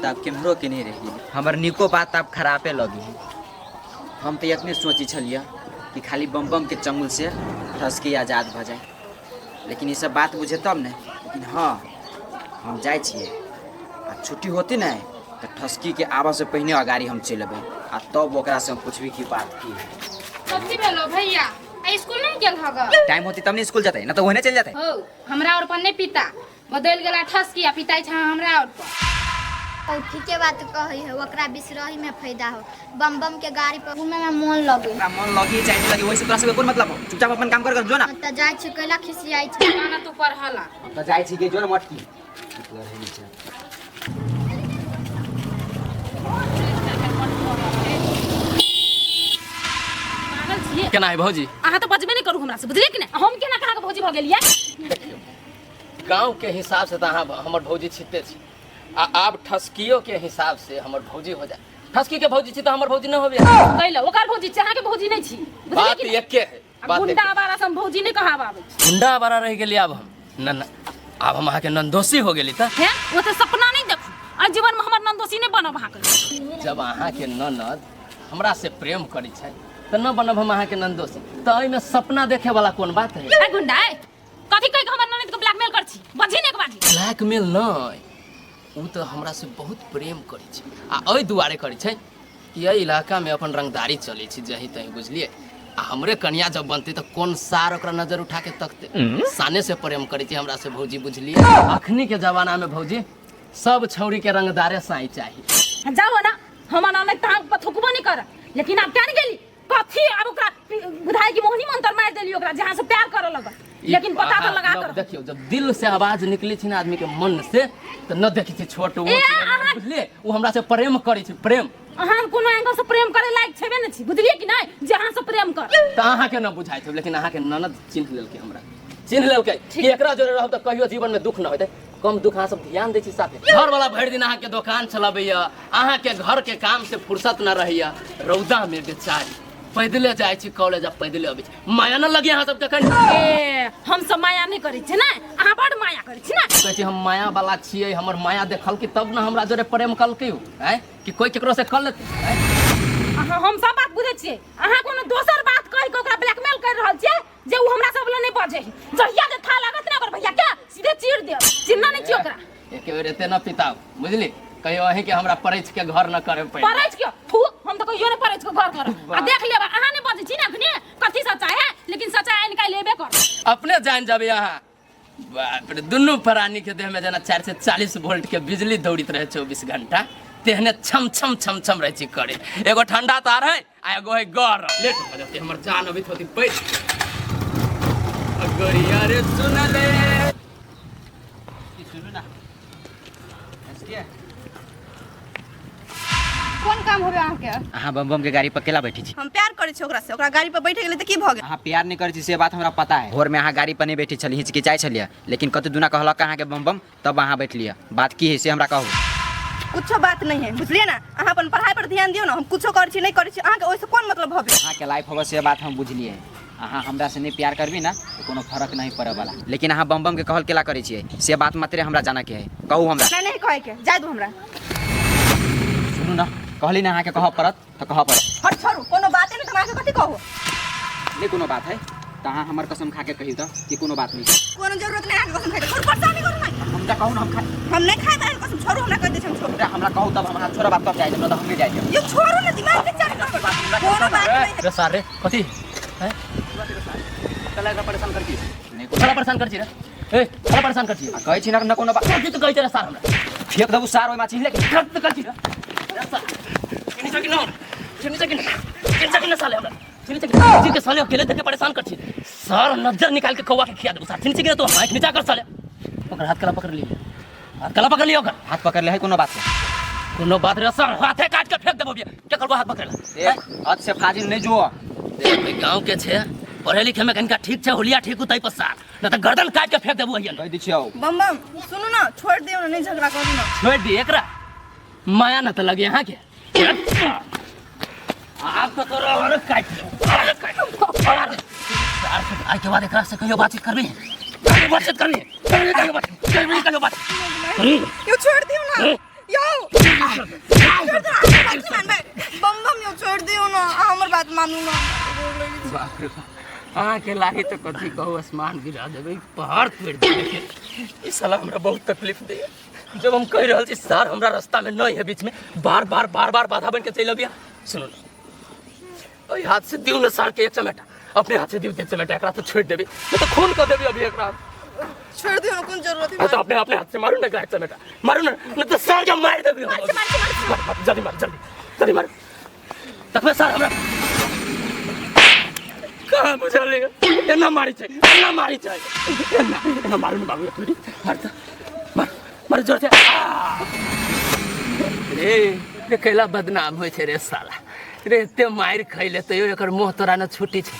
आब केम्हरो के नहीं रही हमर निको बात आब खराबे लगी। हम तो इतने सोची छलिए कि खाली बम बम के चंगुल से ठसकी आजाद भ जाए, लेकिन ये सब बात बुझे तब नहीं। लेकिन हाँ, हम जाए छिए आ छुट्टी होती ना तो ठसकी के आवा से पहले अगाड़ी हम चल अबे आ तब ओकरा से हम पूछबी की बात की कथी भेलो भैया? आ स्कूल नहीं गेल हगा? टाइम होती तब नहीं स्कूल जाते ना तो वही चल जाते। हो हमरा और पर नहीं पिता बदल गेला ठसकी आ पिताई छ हमरा और पर। ठीके बात कही है, ओकरा बिसरही में फायदा हो। बम बम के गाड़ी पर घूमे में मन लगे। मन लगी चाहे लगी वैसे तोरा से कोन मतलब हो? चुपचाप अपन काम कर जो ना। त जाय छी कैला खिसियाई छी खाना तू पर हला तो जाए छी के जो ना मटकी केना है भौजी? अहाँ तो बजबे नहीं करू हमरा से, बुझलिए कि नहीं? हम केना कहा के भौजी भ गेलिए? देखियो, गांव के हिसाब से तो अहाँ हमर भौजी छिते छी आ आब ठसकियो के हिसाब से हमर भौजी हो जाए। ठसकी के भौजी छी तो हमर भौजी न होबे। कैला ओकर भौजी छी, अहाँ के भौजी नहीं छी, बुझलिए बात कि नहीं? एके है। बात गुंडा आवारा से हम भौजी नहीं कहाब आबै। गुंडा आवारा रह गेली आब हम न आब हम अहाँ के नंदोसी हो गेली त हैं वो तो सपना नहीं देखू आ जीवन में हमर नंदोसी नहीं बनब अहाँ के। जब अहाँ के ननद हमरा से प्रेम करी छै त न बनब हम अहाँ के नंदोसी। त एहि में सपना देखे वाला कोन बात है? ए गुंडा ए कथी कह के हमर ननद के ब्लैकमेल कर छी? बजी ने एक बाजी ब्लैकमेल नहीं, उ तो हमरा से बहुत प्रेम करी छै आ एहि दुआरे करी छै कि एहि इलाका में अपन रंगदारी चलै छै जही तही, बुझलिए। आ हमरे कन्या जब बनते तो कौन सार ओकरा नजर उठा के तकते। साने से प्रेम करी छै हमरा से भौजी, बुझलिए। अखनी के जमाना में भौजी सब छौरी के रंगदारे साई चाहिए। जाओ ना, हमर ननद त हम थुकबो नहीं कर, लेकिन अब क्या नहीं गेली कथी अब ओकरा बुधाई की मोहनी मंत्र मार देली ओकरा जहां से प्यार करे लगा। लेकिन पता तो लगा कर देखियो, जब दिल से आवाज निकली छै ना आदमी के मन से तो न देखी छै छोट मोट, बुझलिए। उ हमरा से प्रेम करी छै, प्रेम। अहाँ कोनो एंगल से प्रेम करे लायक छेबे न छी, बुझलिए कि नहीं? जहां से प्रेम कर त अहाँ के न बुझाई छै, लेकिन अहाँ के ननद चिन्ह लेलकै, हमरा चिन्ह लेलकै कि एकरा जोरे रहब त कहियो जीवन में दुख न होतै। कम दुख अहाँ सब ध्यान दै छी साथे। घर वाला भरि दिन अहाँ के दुकान चलाबैया, अहाँ के घर के काम से फुर्सत न रहैया। रौदा में बेचारी पैदले जाय छी कॉलेज, आ पैदले अबै छी। माया न लगे अहाँ सब तखन? ए हम सब माया नहीं करै छी ना, अहाँ बड़ माया करै छी ना। कहै छी हम माया वाला छियै, हमर माया देखल कि तब न हमरा जोरे प्रेम कलकै हो, हैं कि कोई केकरो से कल लेतै? अहाँ हम सब बात बुझै छियै, अहाँ कोनो दोसर बात कह के ओकरा ब्लैकमेल कर रहल छियै जे उ हमरा सब ल नहीं बजे। जहिया के था लागत ना ओकर भैया के सीधे चीर दे, चिन्ना नहीं छी ओकरा। एके बेर एते न पिताओ, बुझली। कहियो अहीं के हमरा परैच के घर न करे पड़े। परैच के थू हम त कहियो नहीं परैच के घर कर। आ देख लेबा अहाँ नहीं बजे छी ना अखनी कथी सच्चाई है, लेकिन सच्चाई निकाल लेबे कर। अपने जान जाबे अहाँ। बाप रे, दुनू प्राणी के देह में जना 4 से 40 वोल्ट के बिजली दौड़ित रहे 24 घंटा, तेहने छम छम छम छम रहे छी करे। एगो ठंडा तार है आ एगो है गरम। लेट हो जाते हमर जान अभी होती बैठ। अगरिया रे सुन ले सुनू ना कोन काम होबे अहाँ के? अहाँ बम बम के गाड़ी पर केला बैठी छी? हम प्यार करे छी ओकरा से, ओकरा गाड़ी पर बैठे गेले त की भ गेल? अहाँ प्यार नहीं करै छी से बात हमरा पता है। भोर में अहाँ गाड़ी पर नहीं बैठी छली, हिचकिचाई छलिए, लेकिन कतौ दुना कहलक अहाँ के बम बम तब अहाँ बैठलिए। बात की है से हमरा कहू। कुछो बात नहीं है, बुझलिए ना। अहाँ अपन पढ़ाई पर ध्यान दियो ना। हम कुछो करै छी नहीं करै छी, अहाँ के ओइसे कोन मतलब भबे? अहाँ के लाइफ होबे से बात हम बुझलिए। अहाँ हमरा से नहीं प्यार करबी ना तो कोनो फर्क नहीं पड़े वाला, लेकिन अहाँ बम बम के कहल केला करै छियै से बात मात्रे हमरा जाना के है। कहू हमरा। नहीं कहे के जाय दू हमरा। सुनू ना, कहली ना अहाँ के कह पड़त तो कह पड़त। हट छोड़ू, कोनो बाते नहीं। तुम आके कथि कहू? नहीं कोनो बात है तो अहाँ हमर कसम खा के कहियो तो कि कोनो बात नहीं। कोनो जरूरत नहीं आके कसम खाए के। छोड़ परेशानी करू नहीं। हमरा कहू ना हम खाए। हम नहीं खाए बहन कसम। छोड़ू, हमरा कह दे हम छोड़ू। हमरा कहू तब हम छोरा बात कर जाए तो हम ले जाए। ये छोड़ू ना, दिमाग के चल। कोनो बात नहीं। रे सारे कथि हैं? कला एकरा परेशान कर छी। नहीं को परेशान कर छी रे। ए कला परेशान कर छी। कहै छी ना कोनो बात की तो कहै छै रे सार हमरा। फेंक दबू सार ओइ माछी लेके कर तो कर छी रे। रे सार किनी सकिन न किनी सकिन साले हमरा। किनी सकिन जी के साले अकेले देख के परेशान कर छी। सर नजर निकाल के कौवा के खिया दे सार। किनी सकिन तो माइक नीचा कर साले। ओकर हाथ कला पकड़ लियो। हाथ कला पकड़ लियो ओकर। हाथ पकड़ ले है कोनो बात से। कोनो बात रे सर, हाथे काट के फेंक देबो बिया। क्या करबो हाथ पकड़ ले? ए हाथ से फाजिल नहीं जो। देख गांव के छे, पढ़े लिखे में कनिका ठीक छे, होलिया ठीक उतै पर सार। न त गर्दन काट के फेंक देबो हियन। कह दी छियो। बम बम सुनू ना, छोड़ दियो ना, नहीं झगड़ा करू ना। छोड़ दी एकरा। माया न त लगे यहाँ के। आप तो तोरा और काट आज के बाद एकरा से कहियो बातचीत करबी? बातचीत करनी कहियो बात कहियो बात यो छोड़ दियो ना। यो मानू ना बाप रे अहाँ के लागी तो कथी कहू आसमान गिरा देबै पहाड़ तोड़ देबै ई साला हमरा बहुत तकलीफ दे जब हम कह रहल छी सर हमरा रास्ता में नहीं है बीच में बार बार बाधा बन के चल अबिया सुनो ना ओई हाथ से दिउ न सर के एक चमेटा अपने हाथ से दिउ एक चमेटा एकरा तो छोड़ देबै मैं तो खून कर देबै अभी एकरा छोड़ दियो ना कौन जरूरत है तो अपने हाथ से मारू ना एक चमेटा मारू ना नहीं तो सर जब मार देबै जल्दी मार तब मैं सर हमरा कहाँ बुझलिए एना मारी चाहिए एना मारू ना बाबू मार जोर से रे कैला बदनाम होइ छै रे साला रे एते मारि खैले तैयो एकर मुँह तोरा न छुट्टी छै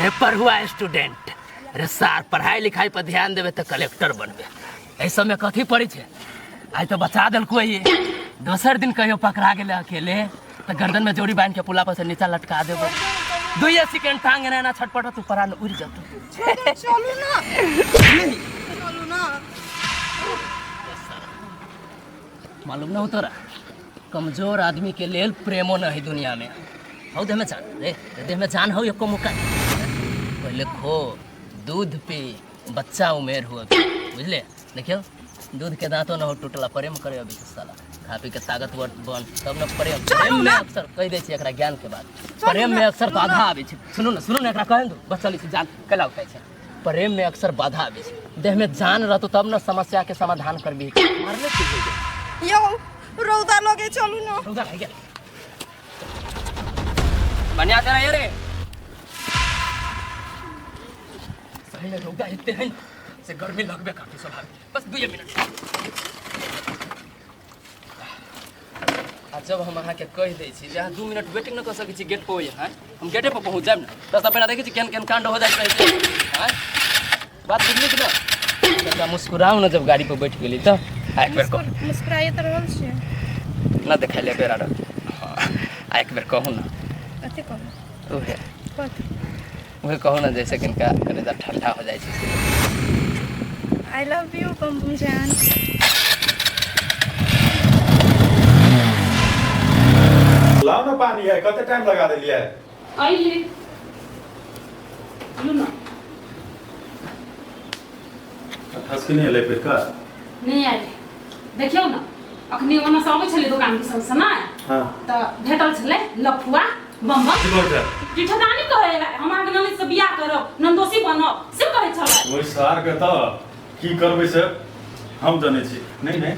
रे पढ़ुआ स्टूडेंट रे सार पढ़ाई लिखाई पर ध्यान देवे तो कलेक्टर बनबे एहि सबमे कथी पड़ी छै आज तो बचा देलको ये दोसर दिन कहियो पकड़ा गेले अकेले तो गर्दन में जोड़ी बांध के पुला पर से नीचा लटका देबो 2 सेकंड टांग एना छटपटा तू परान उड़ जतो चलू ना मालूम ना हो तोरा कमजोर आदमी के लेल प्रेमो नहीं दुनिया में हौ देह में जान रे देह में जान हो एको मुका पहले खो दूध पी बच्चा उमेर हुआ बुझले देखियो दूध के दांतो न हो टूटला प्रेम करे अभी साला खा पी के ताकतवर बन तब न प्रेम में अक्सर कह दे छी एकरा ज्ञान के बाद प्रेम में अक्सर बाधा आवे छै सुनो ना एकरा कहन दो बस चली जान कला उठाय छै प्रेम में अक्सर बाधा आवे छै देह में जान रहतो तब न समस्या के समाधान करबी मारले ठीक हो जाए यो रौदा लगे चलू ना रौदा है क्या बनिया तेरा ये रे सही में रौदा इतने हैं से गर्मी लगबे काफी स्वाभाविक बस 2 मिनट आ जब हम अहाँ के कह दै छी जे 2 मिनट वेटिंग न कर सकै छी गेट पर हैं हम गेटे पर पहुंच जाब न तो सब देखै छी केन कांड हो जाइत रहै छै हैं बात बुझली कि न तका मुस्कुराऊ न जब गाड़ी पर बैठ गेली त एक बेर कह मुस्कुराए त रहल छी न देखाइले बेरा आ एक बेर कहू न कथी कहू ओहे कथी वही कहू ना जैसे कि इनका कलेजा ठंडा हो जाए आई लव यू बम जान लाओ ना पानी है कते टाइम लगा दिलिए आइए लू ना हंस के नहीं ले फिर का नहीं आइले देखियो ना अखनी ओना से आबै छलै दुकान के सब ना हां त भेटल छलै लफुआ बम की बोलता ठिठदानी कहे हमरा के ननद से बियाह करब नंदोसी बनब से कहे छलै वही सार के त की करबै से हम जाने छी नहीं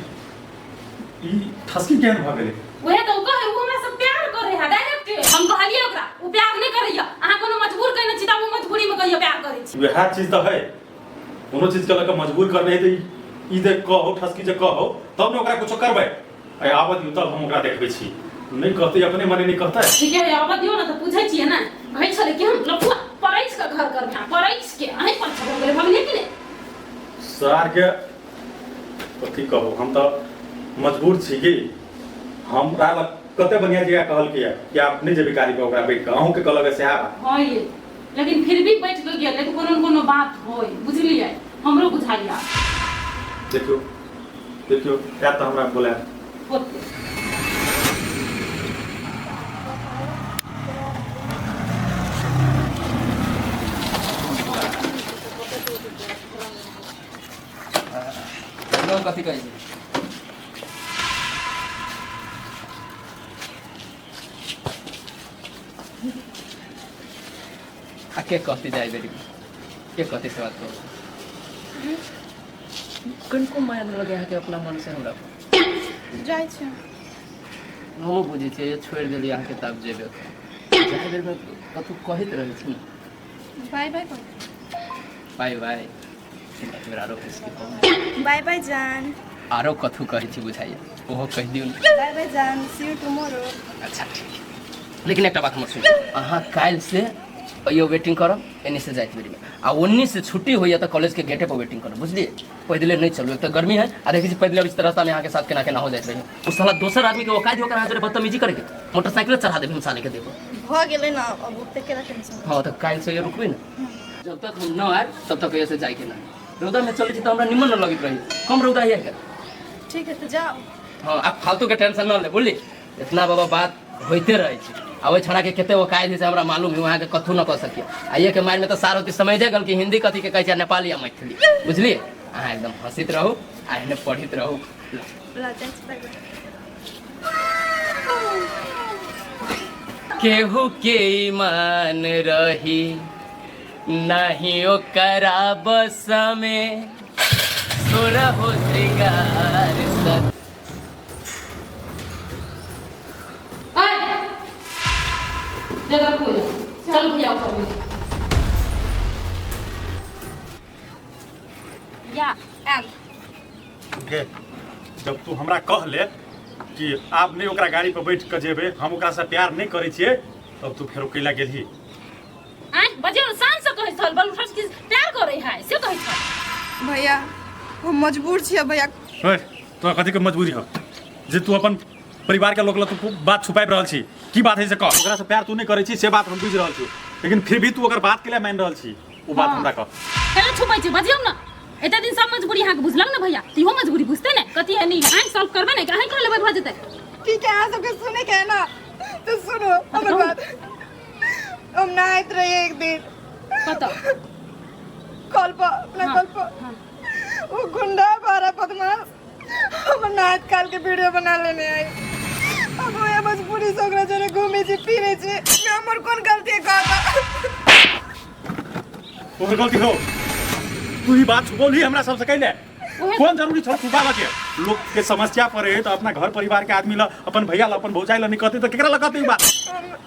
ई ठसकी केहन भ गेलै ओहे त कहे उ हमरा से प्यार करे है डायरेक्ट हम कहलिए ओकरा उ प्यार नहीं करैया अहाँ कोनो मजबूर कइने छी त उ मजबूरी में कहियो प्यार करै छी वह चीज तो है कोनो चीज के लके मजबूर करने है त ई दे कहो ठसकी जे कहो तब न ओकरा कुछ करबै आ आबत यू तब हम ओकरा देखबै छी नहीं कहते अपने मने नहीं कहता है ठीक है अब दियो ना तो पूछै छियै ना कहै छले कि हम लफुआ पढ़ैछ के घर कर भा पढ़ैछ के अहीं पर छबो गेले भगने कि नहीं सार के कथी कहो हम तो मजबूर छी कि हमरा कते बढ़िया जगह कहल किया कि आप नहीं जेबे गाड़ी पे ओकरा बैठ के अहूं के कहलक से आबा हां ये लेकिन फिर भी बैठ के गेल लेकिन कोनो बात होय बुझलियै हमरो बुझाइया देखियो क्या तो हमरा बोला होते लोग कथी कहै छै आ के कहती जाए बेरी के कहती से बात करो कनको माया न लगे के अपना मन से हमरा जाय छै हमहूँ बुझै छियै छोड़ि देलियै अहाँके तब जेबै जाए बेरमे कतहु कहैत रहै छी ने बाय बाय बाय बाय एक बेर आरो किसके कहू बाय बाय जान आरो कथू कहै छी बुझाइए ओहो कहि दियौ ने बाय बाय जान सी यू टुमारो अच्छा ठीक लेकिन एक बात हमर सुनियौ अहाँ काल्हि से अइयो वेटिंग करब एनी से जाइत बेरीमे आ ओन्नी से छुट्टी होइए तऽ कॉलेज के गेटे पर वेटिंग करब बुझलिए पैदले नहीं चलू एक तो गर्मी है आ देखिए पैदले इस रास्ता में यहाँ के साथ केना हो जाइत रही उस साला दोसर आदमी के औकात होकर यहाँ बदतमीजी करके मोटरसाइकिल चढ़ा देबे इंसान के देखो भ गेलै ना अब ओते केला टेंशन हाँ तो काल्हि से ये रुकबे ना जब तक हम न आए तब तक ऐसे जाए के ना रौदा में चले तो हमरा निमन न लगित रही कम रौदा है क्या ठीक है तो जाओ हाँ आप फालतू के टेंशन न ले बोली इतना बाबा बात होते रहे आ ओहि छोड़ा के कते ओकायद है से हमरा मालूम है वहाँ के कथू न कह सकिए आ ये के मार में तो सारो ती समझ गल कि हिंदी कथी के कहै छै नेपाली या मैथिली बुझलिए अहाँ एकदम हंसित रहू आ एने पढ़ित रहू केहू के ईमान रही नहीं ओकरा बस में तोरा हो श्रृंगार सब जगह को चल भैया ऊपर या गे, जब तू हमरा कह ले कि आप नहीं ओकरा गाड़ी पर बैठ के जेबे हम ओकरा से प्यार नहीं करे छिए तब तू फेर अकेला गेलही आइ बजे शान से कहै छल बल उठस की प्यार करे है से कहै छल भैया हम मजबूर छियै भैया ओए तो कथी के मजबूरी हो जे तू अपन परिवार के लोग तू बात छुपाइ रहल छी की बात है से कह ओकरा से प्यार तू नहीं करे छी से बात हम बुझ रहल छी लेकिन फिर भी तू अगर बात के लिए मान रहल छी वो बात हमरा कह केना छुपाइ छी बजियौ ना एते दिन सब मजबूरी यहाँ के बुझलक ना भैया तिहो मजबूरी बुझते ने कथी है नहीं आइ सॉल्व करबे ने कहीं कर लेबे भ जते ठीक है आप सबके सुने के है ना तो सुनो हमर बात हम नहाइत रहे एक दिन पता कल पर अपना कल पर वो गुंडा बारा बदमाश हमर नहाइत काल के वीडियो बना लेने आई अब वो ये मजबूरी से ओकरा जरे घूमे छी फिरे छी हमर कोन गलती कहता तोहर गलती हो तू ही बात छुपोली हमरा सबसे कहले कौन जरूरी छ छुपावा के लोग के समस्या पड़े तो अपना घर परिवार के आदमी ला अपन भैया ला अपन भौजाई ला नहीं कहते तो केकरा ला कहते बात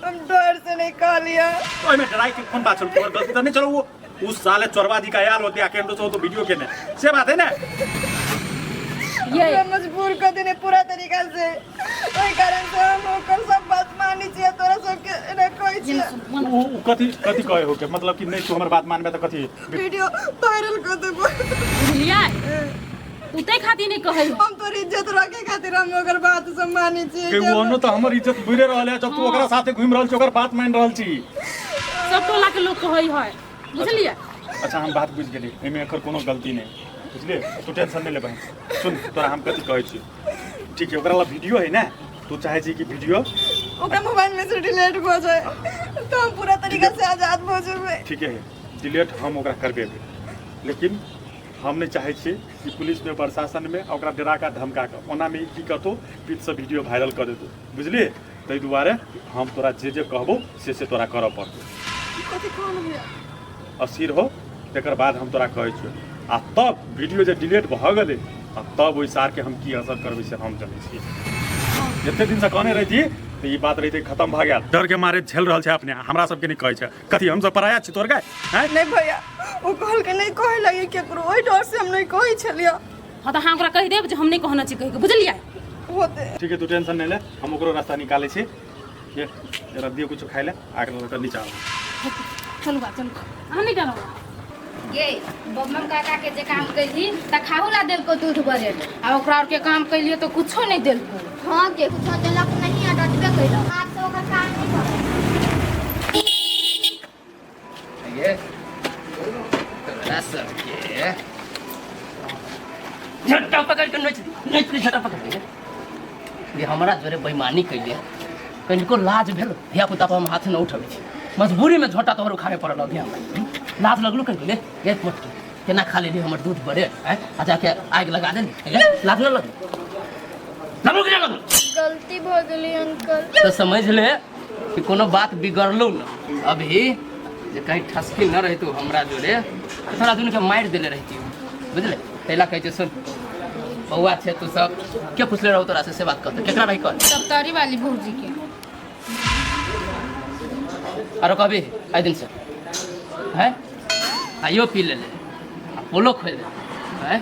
हम डर से नहीं कह लिया ओए में डराई के कौन बात चल तोहर गलती तो नहीं चलो वो उस साले चोरवा जी का यार होते आके तो वीडियो के ने से बात है ना ये मजबूर कर देने पूरा तरीका से ओई कारण से हम ओकर सब बात मानी छिए तोरा सब के ने कहै छिए वो कथी कथी कहे हो के मतलब कि नहीं तू हमर बात मानबे तो कथी वीडियो वायरल कर देबो बुझलिया तू ते खाती नहीं कहै हम तोर इज्जत रखे खातिर हम ओकर बात सब मानी छिए के वो न तो हमर इज्जत बुझे रहल है जब तू ओकरा साथे घूम रहल छी ओकर बात मान रहल छी सब टोला के लोग कहै है बुझलिया अच्छा हम बात बुझ गेली एमे एकर कोनो गलती नहीं बुझलिए तू टेंशन नहीं ले बहन सुन तोरा हम कथी कहै छी ठीक है ओकरा ला वीडियो है ना तू चाहे छी कि वीडियो ओकरा मोबाइल में से डिलीट हो जाए तो हम पूरा तरीका से आजाद हो जेबे ठीक है डिलीट हम ओकरा करबे लेकिन हम नहीं चाहे छी कि पुलिस में प्रशासन में ओकरा डरा का धमका के ओना में की करतो पीठ से वीडियो वायरल कर देतो बुझलिए तै दुआरे हम तोरा जे जे कहबो से तोरा करऽ पड़तो कथी कहल भैया असीर हो तकर बाद हम तोरा कहै छी आ तब वीडियो जे डिलीट भ गेलै आ तब ओइ सार के हम की असर करबै से हम जानै छी जते दिन से कहने रही तो ये बात रही खत्म भ गेल डर के मारे झेल रहल छै अपने हमरा सबके नहीं कहै छै कथी हम सब पराया छी तोर गाय हैं नहीं भैया ओ कहल के नहीं कहे लगे केकरो ओइ डर से हम नहीं कहै छलियो हां त हां ओकरा कहि देब जे हम नहीं कहना छी कहि के बुझलिया होते ठीक है तू टेंशन नहीं ले हम ओकरो रास्ता निकाले छी ये जरा दियो कुछ खाइ ले आके ओकर नीचा चलू बा चलू हां नहीं डरो ये बम्मम काका के जे काम कैली त खाहू ला देल को दूध बरे आ ओकरा और के काम कैलिए तो कुछो नहीं देल को हाँ के कुछ देलक नहीं आ डटबे कैलक आप तो ओकर काम नहीं करब ये तोरा सबके झट्टा पकड़ के नच झट्टा पकड़ के ये हमरा जोरे बेईमानी कैले कनिको लाज भेल धिया पुता पर हम हाथ न उठबै छी मजबूरी में झोटा तोहर उखाड़े पड़ल धिया लाज लगलू कनिको ले एक मत केना खा लेली हमर दूध बड़े हैं आ जाके आग लगा दे लाज न लगलू लगलू कि लगलू गलती भ गेली अंकल तो समझ ले कि कोनो बात बिगड़लू न अभी जे कहीं ठसकी न रही हमरा जोरे तो थोड़ा दुनू के मार देले रहती बुझले तैला कहै छै सुन बउआ छै तू सब के पुछले रहू तोरा से बात करते केकरा रही कर सप्तारी वाली भौजी के आरो कभी आइ दिन से है आइयो पी ले पोलो खोल दे है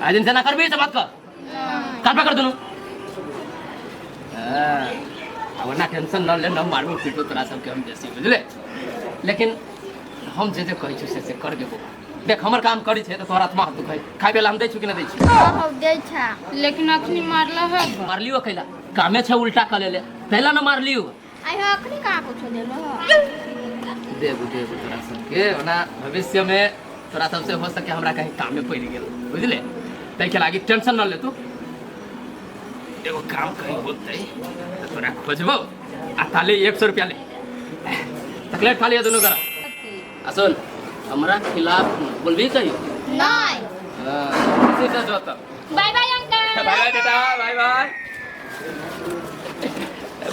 आइ दिन से ना करबी से बात कर कर दुनू अब ना टेंशन न ले न मारबो पीटो तोरा सबके हम जैसे बुझले लेकिन हम जे कहै छी से कर देबो देख हमर काम करी छै तो तोरा आत्मा दुखै खाइ बेला हम दै छु कि न दै छु हां दे छा लेकिन अखनी मारला है मारलियो कैला कामे छै उल्टा कर ले पहला न मारलियो आई हो अखनी का कुछ देलो देबो तोरा सबके ओना भविष्य में तोरा सबसे हो सके हमरा कहीं काम में पड़ गेल बुझले तै के लागी टेंशन न ले तू एगो काम कहीं होते तो तोरा खोजबो आ ताले 100 रुपया ले तकले खा लिया दोनों करा आ सुन हमरा खिलाफ बोलबी कहियो नहीं हां किसी से जोता bye bye uncle bye bye बेटा बाय बाय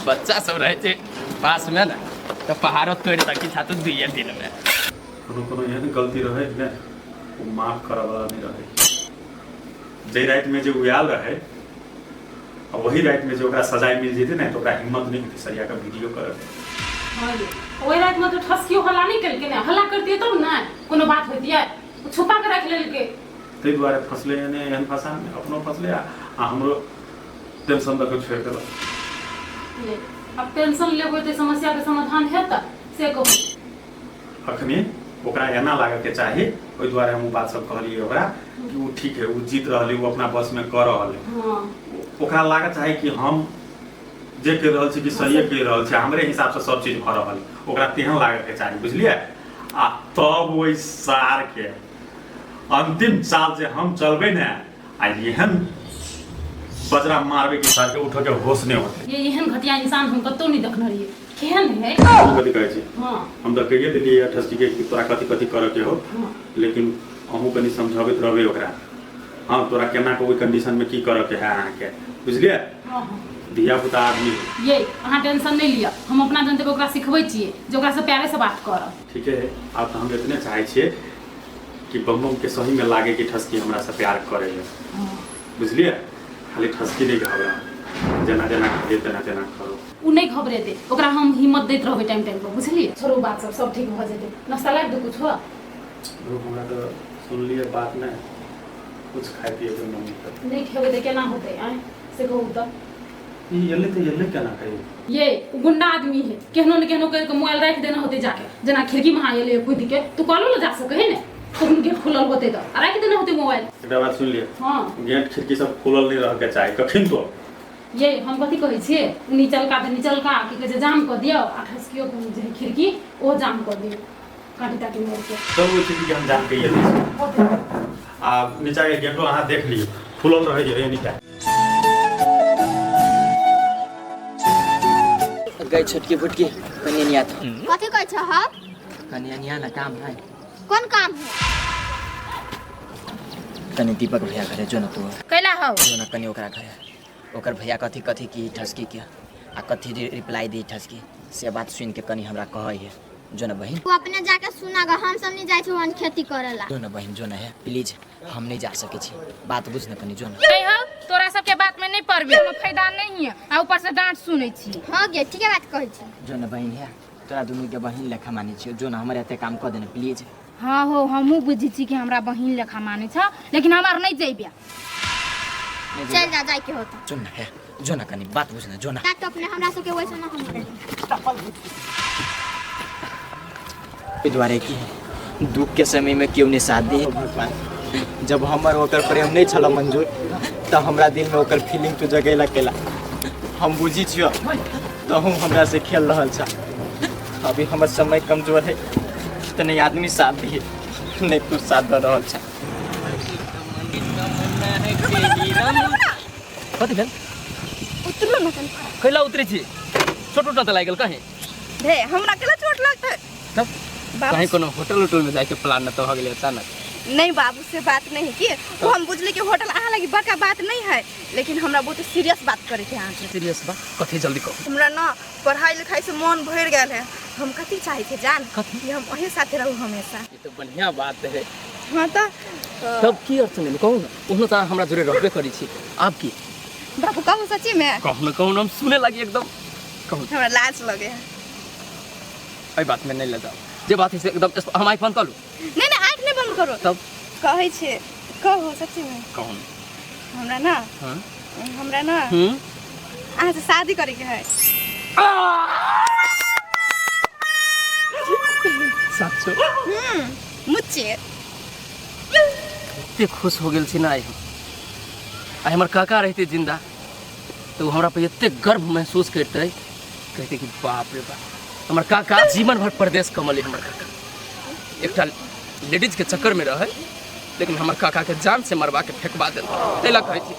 बच्चा सब रहे थे पास में ना तो पहाड़ों तोड़ तक छातु दुइये दिन में कोनो एहन गलती रहे ने वो माफ करे वाला नहीं रहे जे रात में जो उयाल रहे और वही रात में जो ओकरा सजाए मिल जेते ना तो ओकरा हिम्मत नहीं होती सरिया का वीडियो करे हां ओइ रात में तो ठसकियो हल्ला नहीं करके ना हल्ला कर दिए तब ना कोनो बात होती है छुपा के रख लेलके ते द्वारा फसले ने एहन फसा अपनो फसले आ हमरो टेंशन दक छोड़ देला अब टेंशन लेबै त समस्या के समाधान हेत से कहू अखनी ओकरा एना लागे के चाही ओइ द्वारा हम बात सब कहलिए ओकरा कि वो ठीक है वो जीत रहले वो अपना बस में कर रहले हां ओकरा लागे चाही कि हम जे कह रहल छी कि सही कह रहल छी हमरे हिसाब से सब चीज भ रहल ओकरा तेहन लागे के चाही बुझलिए आ तब ओइ सार के अंतिम साल जे हम चलबे ना आ एहन बजरा मारबे के साथ उठो के होश नहीं होते ये एहन घटिया इंसान हम कतो नहीं देखने रहिए केहन है कथि कहै छी हां हम तो कहिए देलिए ठसकी के कि तोरा कथि कथि करे के हो हां लेकिन अहू कनी समझाबैत रहबे ओकरा हां तोरा केना के ओइ कंडीशन में की करे के है अहाँ के बुझलिए हां धिया पुता आदमी ये अहाँ टेंशन नहीं लिया हम अपना जनते को ओकरा सिखबै छिए जे ओकरा से प्यारे से बात कर ठीक है आप तो हम इतने चाहे छिए कि बम के सही में लागे कि ठसकी हमरा से प्यार करे हां बुझलिए खाली ठसकी नहीं घबरा जना जना करिए तना तना करो उ नहीं घबरे दे ओकरा हम हिम्मत देत रहबै टाइम टाइम पर बुझलिए छोड़ो बात सब ठीक भ जेते नाश्ता लाग दे कुछ हो लोग हमरा तो सुन लिए बात ना कुछ खाए पिए के मन नहीं नहीं खेबै त केना होतै आय से कहू त ये केना कही ये गुंडा आदमी है केहनो न केहनो करके मोबाइल रख देना होते जाके जना खिड़की में आइले खुद के तू कॉलो ले जा सके है ने तो गेट खुलल होते तो रख देना होते मोबाइल एकटा बात सुन लिए हां गेट खिड़की सब खुलल नहीं रह के चाहे कखिन तो ये हम कथी कहै छिए नीचलका की कहै छै जाम क दियो आ ठसकियो जे खिड़की ओ जाम क दियो काटी ताटी मोड़ के सब वो चीज के हम जान के ये आ नीचा के गेटो अहाँ देख लियो खुलल रहे ये नहीं क्या गई छोटकी फुटकी कनी नहीं आता कथी कहै छ हम कनी नहीं आना काम है कौन काम है कनी दीपक भैया घरे जो न तू कैला हो जो न कनी ओकरा घरे ओकर भैया कथी कथी की ठसकी के आ कथी रिप्लाई दी ठसकी से बात सुन के कनी हमरा कहै है जो न बहन तू अपने जाके सुनागा हम सब नहीं जाय छी वन खेती करेला जो न बहन जो न है प्लीज हम नहीं जा सके छी बात बुझ न कनी जो न कहि हो तोरा सबके बात में नहीं पड़बी हम फायदा नहीं है आ ऊपर से डांट सुनै छी हां गे ठीक है बात कहै छी जो न बहन है तोरा दुनू के बहन लेखा मानी छी जो न हमरे एते काम क देना प्लीज हाँ हो हमहू बुझी छी कि हमरा बहिन लेखा माने छ लेकिन हमार नहीं जइबिया चल जा जाय के होता जो न है जो न कनी बात बुझ न जो न तो अपने हमरा सब के वैसे ना हम करे द्वारे की दुख के समय में क्यों नहीं साथ दी भगवान जब हमर ओकर प्रेम नहीं छला मंजूर तो हमरा दिल में ओकर फीलिंग तो जगेला केला हम बुझी छियो तो हम हमरा से खेल रहल छ अभी हमर समय कमजोर है तो नहीं आदमी साथ दिए नहीं तू साथ दे रहल छ कथि भेल उतरलो न कनी कैला उतरे छी छोट उठा त लागल कहे भे हमरा केला चोट लगतै तब कहीं कोनो होटल उटल में जाके प्लान न तो हो गेले अचानक नहीं बाबू से बात नहीं की वो हम बुझली कि होटल आ लगी बड़का बात नहीं है लेकिन हमरा बहुत सीरियस बात करे के यहाँ से सीरियस बा कथि जल्दी कहो हमरा ना पढ़ाई लिखाई से मन भर गया है हम कथी चाहे थे जान कथी? कि हम वही साथे रहू हमेशा ये तो बढ़िया बात है हाँ तो तब की अर्थ नहीं कहू ना उन्हों तो हमरा जुड़े रहबे करी छी आप की बाबू कहू सच्ची में कहू न कहू हम सुने लगी एकदम कहू हमरा लाज लगे है अई बात में नहीं ले जाओ जे बात है से एकदम हम आँख बंद कर लू नहीं नहीं आँख नहीं बंद करो तब कहै छे कहू सच्ची में कहू हमरा ना हां हमरा ना अहाँ से शादी करे के है सच्चो मुझे इतने खुश हो गेल छी ना आई हमर काका रहते जिंदा तो हमरा पे इतने गर्व महसूस करते कहते कि बाप रे बाप हमर काका जीवन भर प्रदेश कमले हमर काका एकटा लेडीज के चक्कर में रहे लेकिन हमर काका के जान से मरवा के फेंकवा देल तैला कहै छी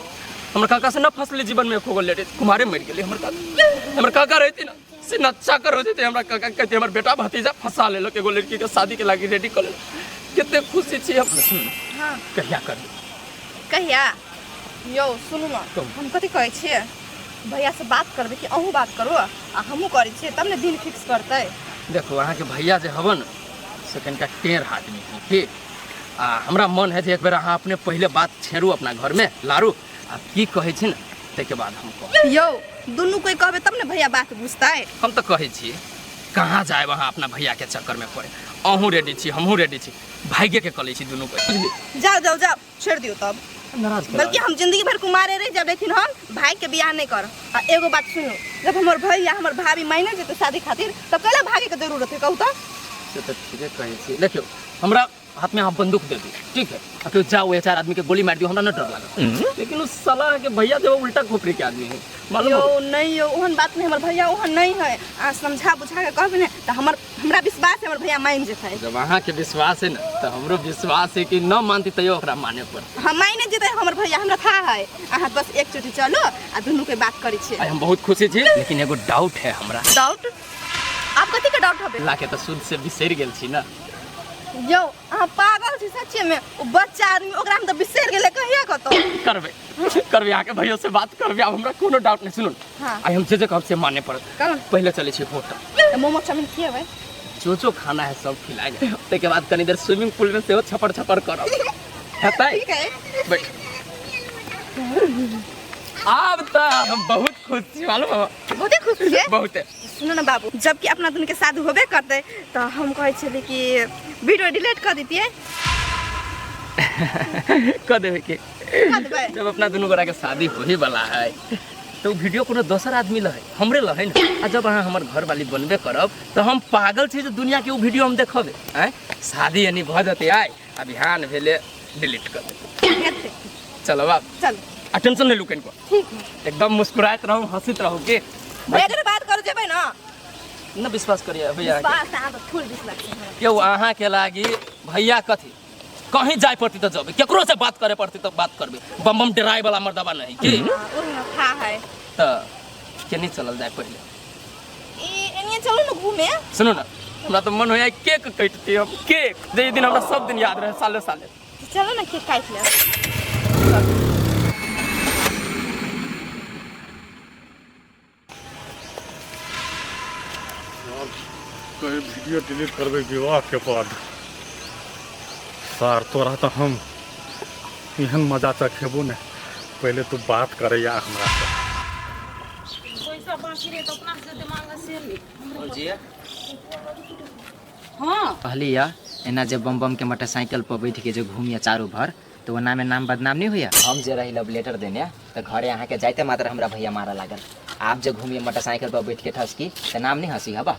हमर काका से न फसले जीवन में खो गले कुमारे मर गेले हमर काका रहती ना से नच्चा कर हो जेते हमरा काका कहते हमर बेटा भतीजा फंसा लेलो एगो लड़की के शादी के लागी रेडी कर लेलो कितने खुशी छी हम। हाँ कहिया कर कहिया यौ सुनू ना हम कथी कहै छियै भैया से बात करबै कि अहूँ बात करू आ हमहूँ करै छियै तब ने दिन फिक्स करतै। देखो अहाँ के भैया जे हवन से कनिका टेढ़ आदमी है ठीक आ हमरा मन है जे एक बेर अहाँ अपने पहले बात छेड़ू अपना घर में लारू आ की कहै छी ने ताके बाद हम कहब। यौ दुनू कोई कहबै तब ने भैया बात बुझतै। हम तो कहै छी कहाँ जाए वहाँ अपना भैया के चक्कर में पड़े अहूँ रेडी छी हमहूँ रेडी छी भाग्य के कले छी दुनू को जाओ जाओ जाओ छोड़ दियो तब नाराज बल्कि हम जिंदगी भर कुमारे रह जब लेकिन हम भाई के बियाह नहीं कर। आ एगो बात सुनो जब हमर भैया हमर भाभी मायने जेते शादी खातिर तब कला भागे के जरूरत है कहू तो से तो ठीक है कहै छी। देखियो हमरा हाथ में आप बंदूक दे दी ठीक है आ फिर जाओ ये 4 आदमी के गोली मार दियो हमरा न डर लगा लेकिन उस साला के भैया जो उल्टा खोपड़ी के आदमी है मालूम यो हो? नहीं यो ओहन बात नहीं हमर भैया ओहन नहीं है आ समझा बुझा के कहबे ने त हमरा विश्वास है हमर भैया मान जेतै। जब अहाँ के विश्वास है ना तो हमरो विश्वास है कि न मानती तैयो ओकरा माने पर हम मायने जेतै हमर भैया हमरा था है अहाँ बस एक चोटी चलो आ दुनू के बात करै छी। आई हम बहुत खुशी छी लेकिन एगो डाउट है हमरा। डाउट आप कथी के डाउट हबे लाके तो शुद्ध से बिसर गेल छी ना यो अहाँ पागल छी सच्चे में ओ बच्चा आदमी ओकरा हम त बिसर गेले कहिया कतो करबे करबे आके भैया से बात करबे अब हमरा कोनो डाउट नहीं सुनू हाँ। आई हम जे कहब से माने पड़त कौन पहले चले छी होटल मोमो चाउमीन खिएबै जो जो खाना है सब खिलाएंगे उसके बाद कनी देर स्विमिंग पूल में से छपर छपर करब हेतै ठीक है बैठ अब तो हम बहुत खुश छी मालूम है बहुते खुश छियै। बहुत सुनो ना बाबू जबकि अपना दुनू के शादी होबे करते तो हम कहै छली कि वीडियो डिलीट कर दीतिए कर देवे के कर देबै जब अपना दुनू गोरा के शादी हो ही वाला है तो वीडियो कोनो दोसर आदमी लहे हमरे लहे ना आ जब अहाँ हमर घर वाली बनबे करब तो हम पागल छी जो दुनिया के वो वीडियो हम देखबे हैं शादी यानी भ जते आइ आ बिहान भेले डिलीट कर दे चलो बाप चल आ टेंशन नहीं लू कनको ठीक है एकदम मुस्कुरात रहूं हंसित रहूं के भैया के बात कर जेबै ना न विश्वास करिए भैया बात अहाँ त फुल विश्वास छै यो अहाँ के लागी भैया कथी कहीं जाए पड़ती तो जब केकरो से बात करे पड़ती तो बात करबे बम बम डराई वाला मर्दबा नहीं की ओहिना था है तो केनी चलल जाए पहले ई एनिए चलू ना घूमे सुनो ना हमरा तो मन होया केक कटती हम केक जे दिन हमरा सब दिन याद रहे साले साले चलो ना केक काट ले कहीं वीडियो डिलीट करबे विवाह के बाद सर तोरा तो हम एहन मजा चखेबो ने पहले तू बात करे या हमरा से पैसा बाकी रहे तो अपना से दिमाग से ले जी हां कहली या एना जब बम बम के मोटरसाइकिल पर बैठ के जो घूमिया चारों भर तो वो नाम नाम बदनाम नहीं हुआ हम जे रही लव लेटर देने तो घरे अहाँ के जाते मात्र हमरा भैया मारा लागल आप जो घूमिए मोटरसाइकिल पर बैठ के ठसकी तो नाम नहीं हंसी हबा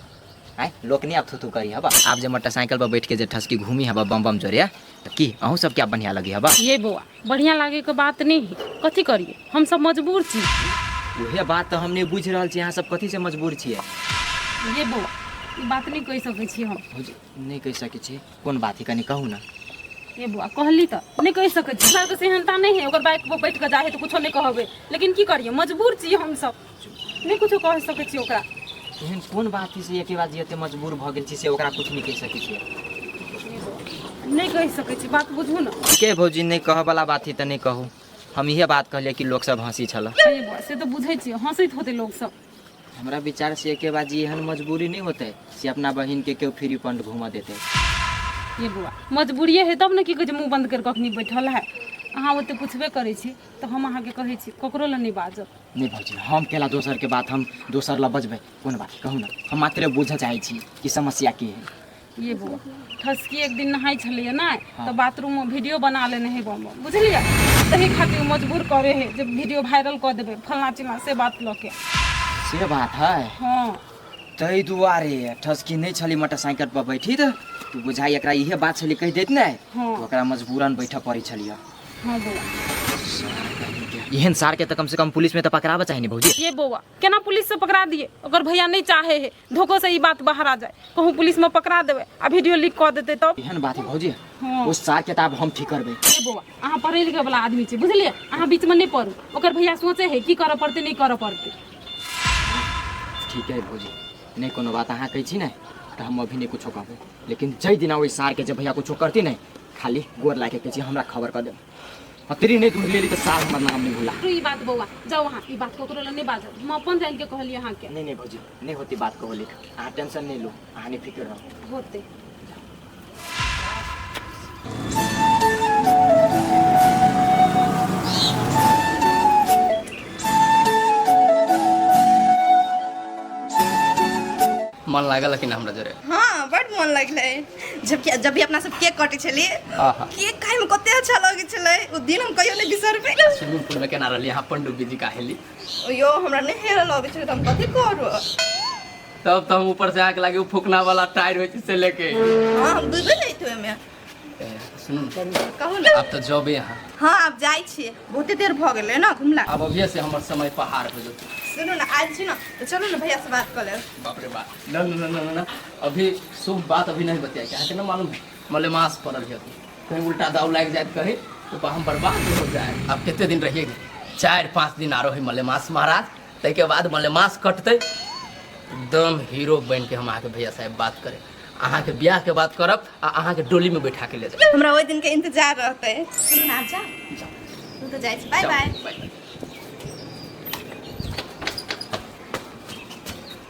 आय लोक नहीं आप थू करी हबा आप जो मोटरसाइकिल पर बैठ के जो ठसकी घूमी हबा बम बम जोरिया तो की अहूँ सब क्या बढ़िया लगी हबा ये बुआ बढ़िया लागे के बात नहीं है कथी करिए हम सब मजबूर छी वही बात तो हमने बुझ रहा छी यहाँ सब कथी से मजबूर छिए ये बुआ ई बात नहीं कह सकै छी हम नहीं कह सके छी कौन बात ही कनी कहू ना ये बुआ कहली तो नहीं कह सकै छी सर के सेहनता नहीं है ओकर बाइक पर बैठ के जाहे तो कुछो नहीं कहबे लेकिन की करिए मजबूर छी हम सब नहीं कुछो कह सकै छी ओकरा एहन कौन बात थी से एक बात जे मजबूर भ गेल छी से ओकरा कुछ नहीं कह सके छी नहीं कह सकै छी बात बुझू ना के भौजी नहीं कह वाला बात ही तो नहीं कहू हम इहे बात कहलिए कि लोग सब हंसी छल ये बुआ से तो बुझै छी हंसैत होते लोग सब हमरा विचार से एक बात जी एहन मजबूरी नहीं होते से अपना बहन के क्यों फ्री फंड घुमा देते ये बुआ मजबूरिये है तब ने की कहै मुंह बंद कर कखनी बैठल है अहाँ ओते पूछबे करै छी तो हम अहाँ के कहै छी ककरो ल नहीं बाजब नहीं भौजी हम केला दोसर के बात हम दोसर ला बजबै कोन बात कहू ना हम मात्र बुझ चाहे छी कि समस्या की है ये बुआ ठसकी एक दिन नहाई छलिए ना तो बाथरूम में वीडियो बना लेने है बम बुझलिए तही खातिर मजबूर करे है जब वीडियो वायरल कर देबे फलना चिलना से बात लके से बात है हां तै दुआरे ठसकी नहीं छली मोटरसाइकिल पर बैठी तो तू बुझाई एकरा इहे बात छली कह देत नै हाँ। तो ओकरा मजबूरन बैठ पड़ी छलिए हां बुआ एहन सार के तो कम से कम पुलिस में तो पकड़ाबा चाहिए नहीं भौजी। ये बउआ केना पुलिस से पकड़ा दिए अगर भैया नहीं चाहे है धोखो से ई बात बाहर आ जाए कहूँ पुलिस में पकड़ा देवे आ वीडियो लीक कर देते तब। एहन बात है भौजी। हाँ। उस सार के ताब हम ठीक करबे। ये बउआ अहाँ पढ़े लिखे वाला आदमी छे बुझलिए अहाँ बीच में नहीं पड़ू ओकर भैया सोचे है की करे पड़ते नहीं करे पड़ते। ठीक है भौजी नहीं कोनो बात अहाँ कहै छी ने तो हम अभी नहीं कुछो कहबे लेकिन जय दिन ओइ सार के जब भैया कुछो करती नहीं खाली गोर लाके कहै छी हमरा खबर कर दे तेरी नहीं तुम ले ली तो सार हमर नाम नहीं भूला। तो ई बात बउआ जाओ वहाँ ई बात ककरो ले नहीं बाजब हम अपन जान के कहलिए अहाँ के। नहीं भौजी नहीं होती बात को बोली अहाँ टेंशन नहीं लो अहाँ नहीं फिक्र रहो होते मन लागल कि ना हमरा जरे। हाँ बड़ मन लगले जब भी अपना सब केक काटे छलिए आहा केक खाए में कते अच्छा लगे छले उ दिन हम कहियो नहीं बिसरबे। स्विमिंग पूल में केना रहली यहाँ पनडुब्बी जी काहेली यो हमरा नहीं हेरा लगे छले त हम कथि करू। तब तो हम ऊपर से आके लागे फूकना वाला टायर होय से लेके। हां हम दुबे नहीं थे में सुनू कहू ना अब तो जबे यहाँ। हां अब जाई छी बहुते देर भ गेले ना घुमला। अब अभी से हमर समय पहाड़ हो जते। सुनो ना आज छी ना तो चलो ना भैया से बात कर ले। बाप रे बाप न अभी शुभ बात अभी नहीं बताया क्या है ना मालूम है मलेमास पड़ल है कहीं उल्टा दाव लग जाए कहीं तो हम बर्बाद हो जाए। अब कितने दिन रहिएगी 4-5 दिन आरो है मलेमास महाराज तै के बाद मलेमास कटते एकदम हीरो बन के हम आके भैया साहब बात करे अहाँ के ब्याह के बात करब आ अहाँ के डोली में बैठा के ले जाए। हमरा ओइ दिन के इंतजार रहते। सुनो ना जा तू तो जाई छी बाय बाय।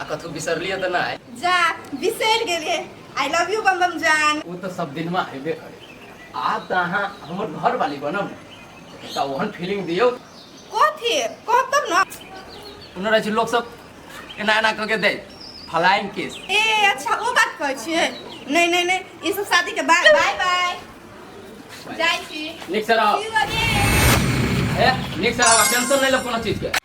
कथु बिसरलिए तो ना जा बिसर गेलिए आई लव यू बम बम जान। वो तो सब दिन में हेबे करे आप तो अहाँ हमर घर वाली बनम तो वहन फीलिंग दियो कथि कब तब ना उन्हें रहे लोग सब एना एना करके दे फ्लाइंग किस। ए अच्छा वो बात कहै छियै नहीं ई सब शादी के बाद बाय बाय जाई छी। निक से रहो ए निक से रहो टेंशन नहीं लो कोनो चीज के।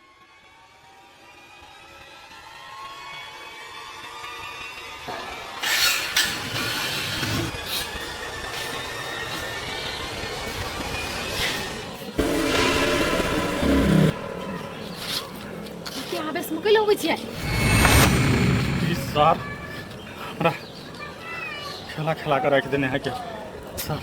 सार हमरा खेला कर रख देने है के सर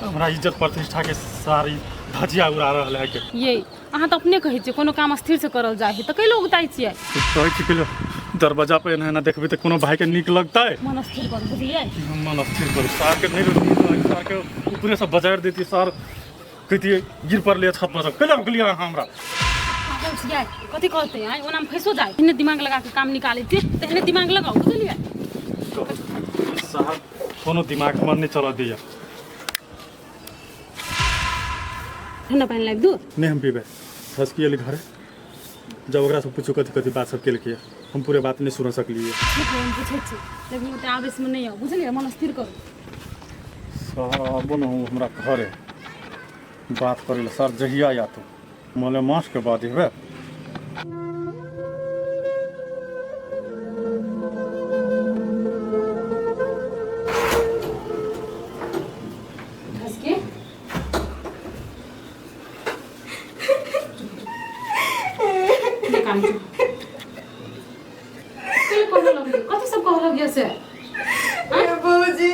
हमरा इज्जत प्रतिष्ठा के सारी धजिया उड़ा रहा है के ये अहाँ तो अपने कहै छियै कोनो काम स्थिर से करल जाए है तो कै लोग उताई छियै कहै छी कि दरवाजा पे ना देखबे तो कोनो भाई के निक लगता है मन स्थिर कर बुझलिए मन स्थिर कर सार के नहीं सार के ऊपरे से बजार देती सार कहती गिर पर ले छत पर कैला गलिया हमरा कथी कहते हैं ओना में फैसो जाए इन्हें दिमाग लगा के काम निकाले थे तो इन्हें दिमाग लगाओ बुझलिए साहब कोनो दिमाग मन नहीं चला दिया ठंडा पानी लाग दू नहीं हम पीबे हंसकी अली घर जब ओकरा से पूछो कथी कथी बात सब के लिए हम पूरे बात नहीं सुन सकलिए ठीक है हम पूछे छी लेकिन ओते आवेश में नहीं आओ बुझलिए मन स्थिर करो सब न हमरा घरे बात करे सर जहिया या तो मलेमास के बाद हेबे कथी सब कह लगिया से बाबूजी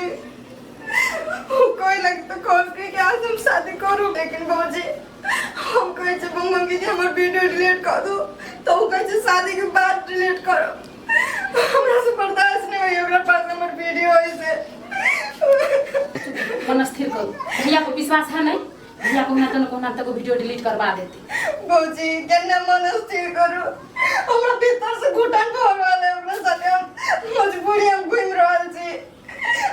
कोई लग तो खोल के क्या तुम शादी करो लेकिन बाबूजी हम कहे छे बम के हमर वीडियो डिलीट कर दो तो वो कहे छे शादी के बाद डिलीट करो हमरा से बर्दाश्त नहीं होई ओकरा पास हमर वीडियो ऐसे मन स्थिर करो भैया को विश्वास है नहीं भैया को ना तो वीडियो डिलीट करवा देती बाबूजी केना मन स्थिर करो हमरा भीतर से घुटन भर वाले हमरा साथे हम मजबूरी हम घूम रहल छी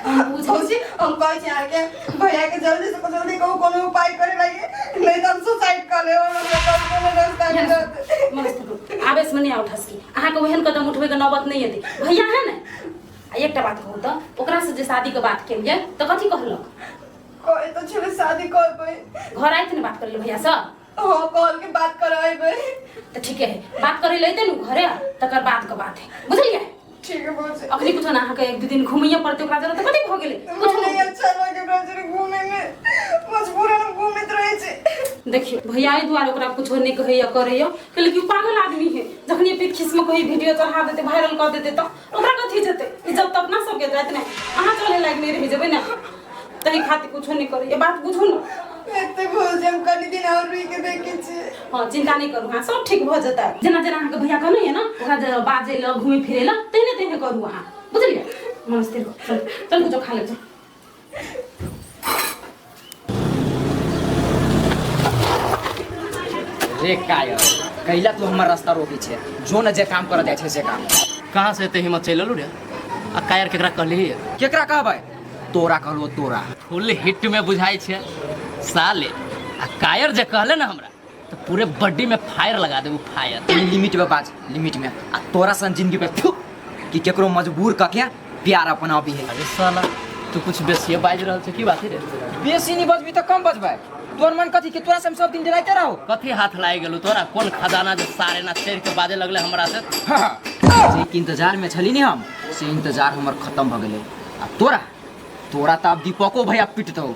बाबूजी हम कहे छे आगे भैया के जल्दी से जल्दी कोनो उपाय करे लगे नहीं तो हम सुसाइड कर ले और हमरा कोनो रास्ता नहीं रहते मन स्थिर करो आवेश में नहीं आओ ठसकी अहाँ को वहन कदम उठवे के नौबत नहीं है भैया है ना एकटा बात कहू तो ओकरा से जे शादी के बात केलिए तो कथी कहलक कोई तो छले शादी करबै घर आइत ने बात करले भैया से हां कॉल के बात कराइबै तो ठीक है बात करे लेते नु घरे तकर बात का बात है बुझलिए ठीक है भौजी अखनी कुछ ना अहाँके एक दू दिन घुमैया पड़तै ओकरा जरा तऽ कथी भऽ गेलै कुछ हमरा नहीं अच्छा लगे ब्राजील घूमे में मजबूरन हम घूमत रहे छे देखियो भैया एहि दुआरे ओकरा कुछो नहि कहैया करैया कैले कि पागल आदमी है जखन ये पीठ खिस में कोई वीडियो चढ़ा देते वायरल कर देते तो ओकरा कथी जेतै इज्जत तऽ अपना सबके रहत ने अहाँ चले लायक नहीं रहि जेबै ना तही खातिर कुछो नहीं करै ये बात बुझू ना एते भौजी हम कनी दिन और रुई के देखे छे हाँ चिंता नहीं करू हाँ सब ठीक भ जेतै जेना जेना अहाँके भैया कहने है ना ओकरा बाजे ल घूमे फिरे ल तेने तेने करू अहाँ बुझलियै नमस्ते चल चल कुछो खा ले रे कायर कैला तू हमर रास्ता रोकी छे जो न जे काम कर जाय छे से काम कहाँ से एते हिम्मत चलल रे आ कायर केकरा कहली केकरा कहबै तोरा कहलो तोरा फुल हिट में बुझाई छे साले आ कायर जे कहले ना हमरा तो पूरे बॉडी में फायर लगा देबू फायर लिमिट में बाज लिमिट में आ तोरा सन जिंदगी पे फू कि केकरो मजबूर क के प्यार अपना भी है अरे साला तू कुछ बेसिए बाज रहल छे की बात है रे बेसी नहीं बजबी तो कम बजबै तोर मन कथी के तोरा से हम सब दिन डराते रहो कथी हाथ लाग गेलू तोरा कोन खजाना जे सारे ना चढ़ के बाजे लगले हमरा से जे के इंतजार में छली नहीं हम से इंतजार हमर खत्म भ गेलै आ तोरा तोरा त अब दीपको भैया पिटतौ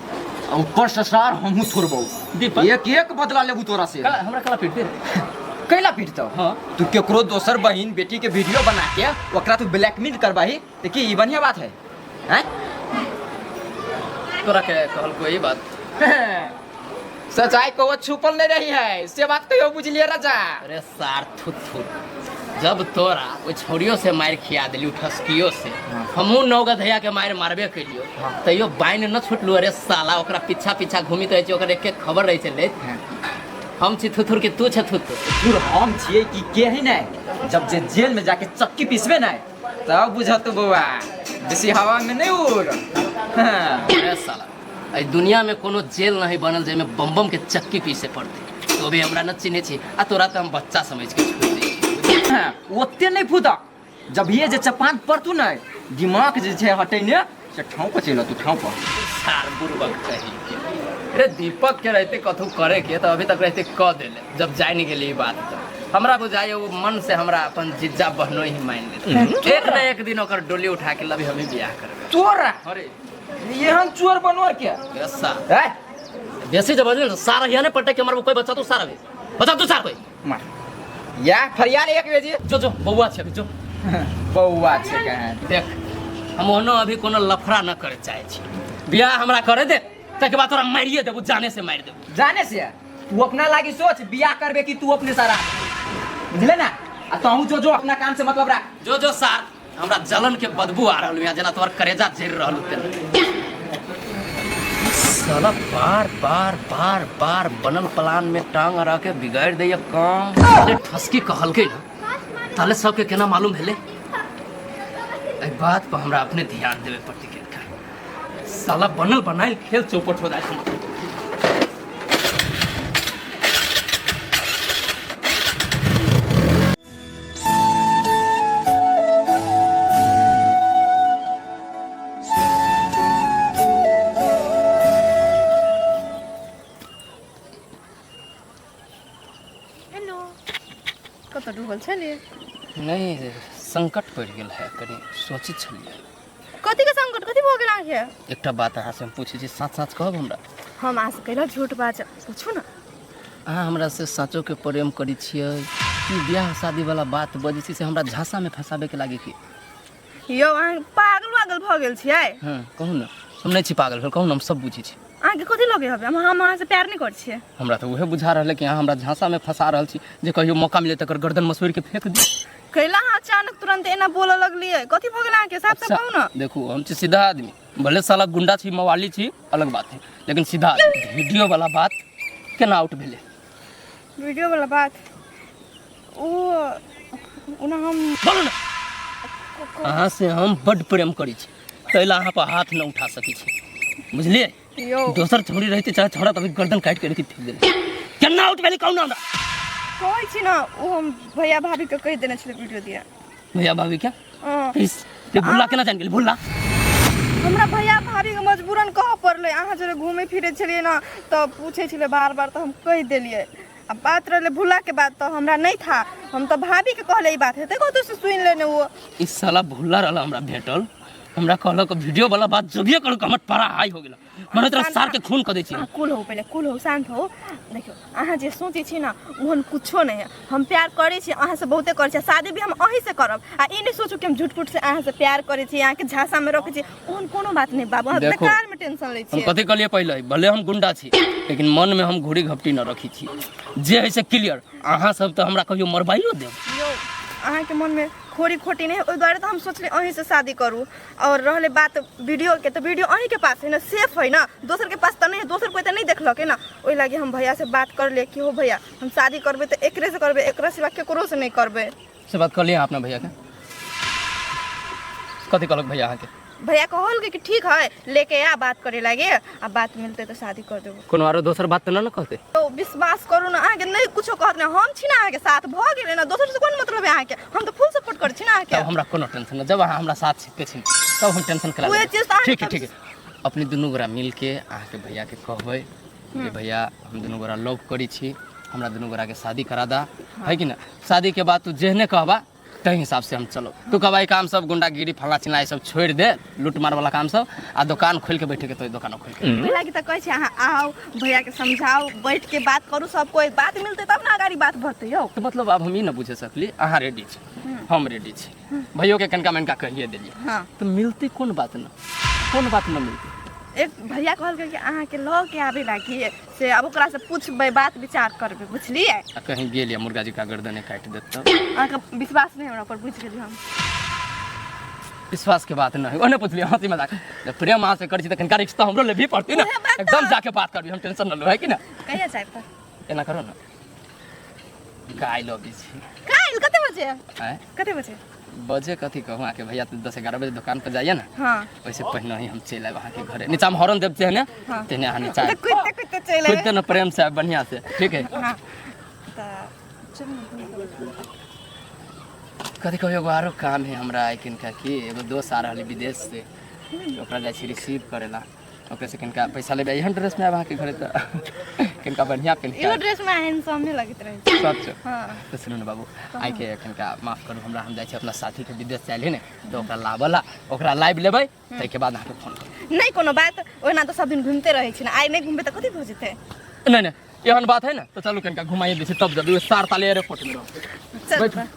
आ ऊपर से सार हमहू छोड़बौ दीपक एक एक बदला लेबू तोरा से हमरा कला पिट दे कैला पिटतौ हाँ तू केकरो दोसर बहिन बेटी के वीडियो बना के ओकरा तू ब्लैकमेल करबाही त की ई बढ़िया बात है हैं तोरा के कहल कोई बात सच्चाई को वो छुपल नहीं रही है से बात कहियो बुझलिए राजा अरे सार थुत जब तोरा वो छोड़ियों से मार खिया दिलियो ठसकियो से हमहू नौगा धैया के मार मारबे कलियो तैयो बाइन न छुटलू अरे साला ओकरा पीछा पीछा घूमित रहे छै ओकर एक एक खबर रहे छै ले हम छी थुथुर के तू छ थुथुर हम छिए कि के है नहीं जब जे जेल में जाके चक्की पीसबे नहीं तब बुझत बउआ बेसी हवा में नहीं उड़ अरे साला आई दुनिया में कोनो जेल नहीं बनल जेमे बम बम के चक्की पीसे पड़ते तो भी हमरा न चिन्हे छी आ तोरा त हम बच्चा समझ के छोड़ दे ओते नहीं फूदा जब ये जे चपान पड़तू न दिमाग जे छै हटेने से ठाव पर चलो तू ठाव पर सार बुरबक कही अरे दीपक के रहते कथू करे के तो अभी तक रहते क देले जब जाय नहीं गेली बात तो हमरा बुझाय वो मन से हमरा अपन जिज्जा बहनो ही मान ले एक न एक दिन ओकर डोली उठा के लभी हमें बियाह करबे तोरा अरे यहन चोर बनवर के ऐसा है बेसी जब बजल सारा याने पट्टे के मारबो कोई बच्चा तो सारा बता तू सार कोई मार या फरियाल एक बेजी जो बउआ छै जो बउआ छै कहे देख हम ओनो अभी कोनो लफड़ा न करे चाहे छी बियाह हमरा करे दे तके बाद तोरा मारिए देबू जाने से मार देबू जाने से तू अपना लागी सोच बियाह करबे कि तू अपने सारा बुझले ना आ तहू जो जो अपना काम से मतलब रख जो सार हमरा जलन के बदबू आ रहल यहाँ जना तोहर करेजा झेर रहल साला बार बार बार बार बनल प्लान में टांग अड़ा के बिगाड़ दैया काम ताले ठसकी कहल के ना ताले सबके केना मालूम भेले एहि बात पर हमरा अपने ध्यान देवे पड़ती के साला बनल बनाइल खेल चौपट हो जाए कत डूबल छलिए नहीं संकट पड़ गेल है कनी सोचित छलिए कथी के संकट कथी भ गेल आखे एकटा बात अहाँ से हम पूछे छी साथ साथ कहब हमरा हम आ सकेला झूठ बात पूछू ना अहाँ हमरा से साँचो के प्रेम करी छियै कि ब्याह शादी वाला बात बजै छी से हमरा झांसा में फंसाबे के लागे कि यो अहाँ पागल वागल भ गेल छियै हाँ कहू ना हम नहीं छी पागल भेल कहू ना हम सब बुझी छी अहाँ के कथी लगे हबे हम अहाँ से प्यार नहीं कर छियै हमरा तो उहे बुझा रहले कि अहाँ हमरा झांसा में फंसा रहल छी जे कहियो मौका मिले तकर गर्दन मसोड़ के फेंक दी कैला अहाँ अचानक तुरंत एना बोले लगलिए कथी भ गेल अहाँ के साफ साफ कहू ना देखू हम छी सीधा आदमी भले साला गुंडा छी मवाली छी अलग बात है लेकिन सीधा वीडियो वाला बात केना आउट भेले वीडियो वाला बात उना हम बोलू ना अहाँ से हम बड़ प्रेम करी छी तैला अहाँ पर हाथ न उठा सकी छी बुझलिए यो दोसर छोड़ी रहती चाहे छोड़ा तभी गर्दन काट के फेंक देले केना आउट भेले कहू ना हमरा कहै छी ना ओ हम भैया भाभी के कह देने छले वीडियो दिया भैया भाभी क्या हाँ। ते भुल्ला केना जान गेली भुल्ला हमरा भैया भाभी के मजबूरन कह पड़ले अहाँ जरे घूमे फिरे छलिए ना तो पूछे छले बार बार तो हम कह देलिए अब बात रहे भूला के बात तो हमरा नहीं था, हम तो भाभी के कहले ई बात है देखो तो सुन लेने वो इस साला भूला रहला हमरा भेटल, हमरा कहल को वीडियो वाला बात जबिए करू हमर पारा हाई हो गेला, मने तरह सार के खून क दै छी। कुल हो पहले कुल हो शांत हो। देखियो अहाँ जे सोचे छी ना ओहन कुछो नहीं है, हम प्यार करे छी अहाँ से बहुते करे छी, शादी भी हम अही से करब आ ई नहीं सोचू कि हम झूठ फूट से अहाँ से प्यार करे छी, अहाँ के झांसा में रखे छी, ओहन कोनो बात नहीं बाबू, हम बेकार में टेंशन ले छी। हम कथि कहलिए पहले भले हम गुंडा छी लेकिन मन में हम घुड़ी घपटी न रखी छी, जे है से क्लियर। अहाँ सब तो हमरा कहियो मरबाइयो देब यो अहाँ के मन में खोरी खोटी नहीं, ओइ द्वारा तो हम सोचले अही से शादी करूँ। और रहले बात वीडियो के, तो वीडियो अही के पास है ना, सेफ है ना, दोसर के पास तो नहीं है, दोसर कोई तो नहीं देखलक है ना, ओइ लागी हम भैया से बात कर ले कि हो भैया हम शादी करबे तो एकरे से करबे, एकरा सिवा केकरो से नहीं करबे। से बात कर लिया अपना भैया के, कथि कहलक भैया अहाँ के? भैया कहल कि ठीक है लेके आ बात करे लागे, अब बात मिलते तो शादी कर देबो। कोनो आरो दोसर बात तो ना कहते? तो विश्वास करू ना, आगे नहीं कुछो कहत ना, हम छी ना आगे साथ भ गेले ना, दोसर से कोन मतलब है आके, हम तो फुल सपोर्ट कर छी ना आके। तब हमरा कोनो टेंशन ना, जब अहाँ हमरा साथ छिपके छी तब हम टेंशन करा ओए चीज तो ठीक है ठीक है। अपनी दुनू गोरा मिल के अहाँ के भैया के कहबै कि भैया हम दुनू गोरा लव करी छी, हमरा दुनू गोरा के शादी करा दा, है कि ना? शादी के बाद तू जेहने कहबा तही हिसाब से हम चलो, तू कहबा काम सब गुंडागिरी फला चिल्ला सब छोड़ दे, लूट मार वाला काम सब, आ दुकान खोल के बैठे के, तो दुकान खोल के लागी त कहै छी अहाँ आओ भैया के समझाओ, बैठ के बात करू, सब कोई बात मिलते तब ना आगाड़ी बात बढ़ते यो। तो मतलब अब हम ही ना बुझे सकली, अहाँ रेडी छी हम रेडी छी, भैयो के कनका मनका कहिए देलिए। हां तो मिलती कौन बात ना, कौन बात ना मिलती? एक भैया कहल कि अहाँ के ल के आबे लागी से, अब ओकरा से पूछबे बात विचार करबे, बुझलिए? कहीं गेल या मुर्गा जी का गर्दने काट देता, अहाँ के विश्वास नहीं हमरा पर, बुझ गेली हम। विश्वास के बात नहीं, ओने पूछ लिया हंसी मजाक, जब प्रेम अहाँ से कर छी त कनका रिश्ता हमरो ले भी पड़ती ना, एकदम जाके बात करबी, हम टेंशन न लो, है कि ना? कहिया जाए त एना करो ना, गाय लो भी छी काल कते बजे हैं, कते बजे बजे कथी कहूँ आके भैया 10-11 बजे दुकान पर जाइए ना, हां वैसे पहले ही हम चल आए वहाँ के घरे, नीचा में हॉर्न देते हैं ना, तेने अहाँ नीचा कुत्ते चले खुद ना प्रेम से बढ़िया से, ठीक है? हां त कथी कहू एगो आरो काम है हमरा किनका की, एगो दोस्त आ रहा विदेश से, ओकरा जाइ छी रिसीव करेला, ओकरे से किनका पैसा लेबे, एहन ड्रेस में आब अहाँ के घरे त किनका बढ़िया पेन एगो ड्रेस में हैंडसम में लगत रहे सच। हां तो सुनू ना बाबू, आइ के किनका माफ करू, हमरा हम जाइ छी अपना साथी के विदेश से आइल है ने, तो ओकरा लाबला, ओकरा लाइव लेबै, तै के बाद अहाँके फोन करब। नहीं कोनो बात, ओना तो सब दिन घूमते रहे छी ना, आई नहीं घूमबे त कथि भ जेते? नहीं नहीं एहन बात है ना, तो चलू कनिका घुमाइए दै छी, तब जब सार ताले एयरपोर्ट में चल बैठ।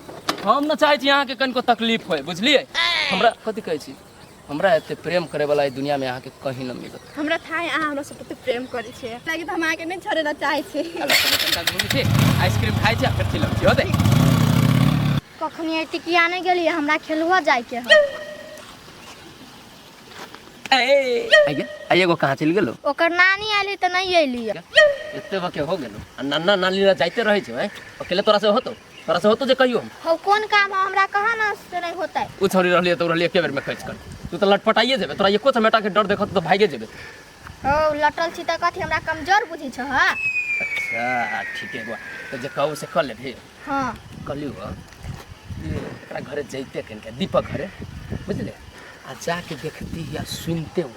हम ना चाहे छी अहाँ के कनिको तकलीफ होय, बुझलिए? हमरा कथि कहै छी, हमरा एते प्रेम करे वाला दुनिया में अहाँ के कहीं न मिलत। हमरा थाय अहाँ हमरा से बहुत प्रेम करै छी, लागी त हम आके नहीं छोड़े चाहे छी। कनिका घुमै छी, आइसक्रीम खाइ छी, फिर फिल्म छी, हो दे। कखनी टिकिया नहीं गेली, हमरा खेलुआ जाए के है। आइए एगो कहाँ चल गेलो? ओकर नानी आली त नहीं आइली। एते बके हो गेलो, आ नन्ना नानी ला जाइते रहै छै, अकेले तोरा से होतो जे कहियो हम हो कौन काम है हमरा कहाँ ना से नहीं होता है। उ छोड़ी रहलिए तो रहलिए के बेर में खर्च कर, तू तो लटपटाइए जेबे, तोरा एको समेटा के डर देखत तो भागे जेबे। हो लटल छी त कथी हमरा कमजोर बुझी छ? हां अच्छा ठीक है बा, तो जे कहू से कर ले भी। हां कलियो एकरा घरे जइते कनके दीपक घरे, बुझले? आ जाके देखती या सुनते हो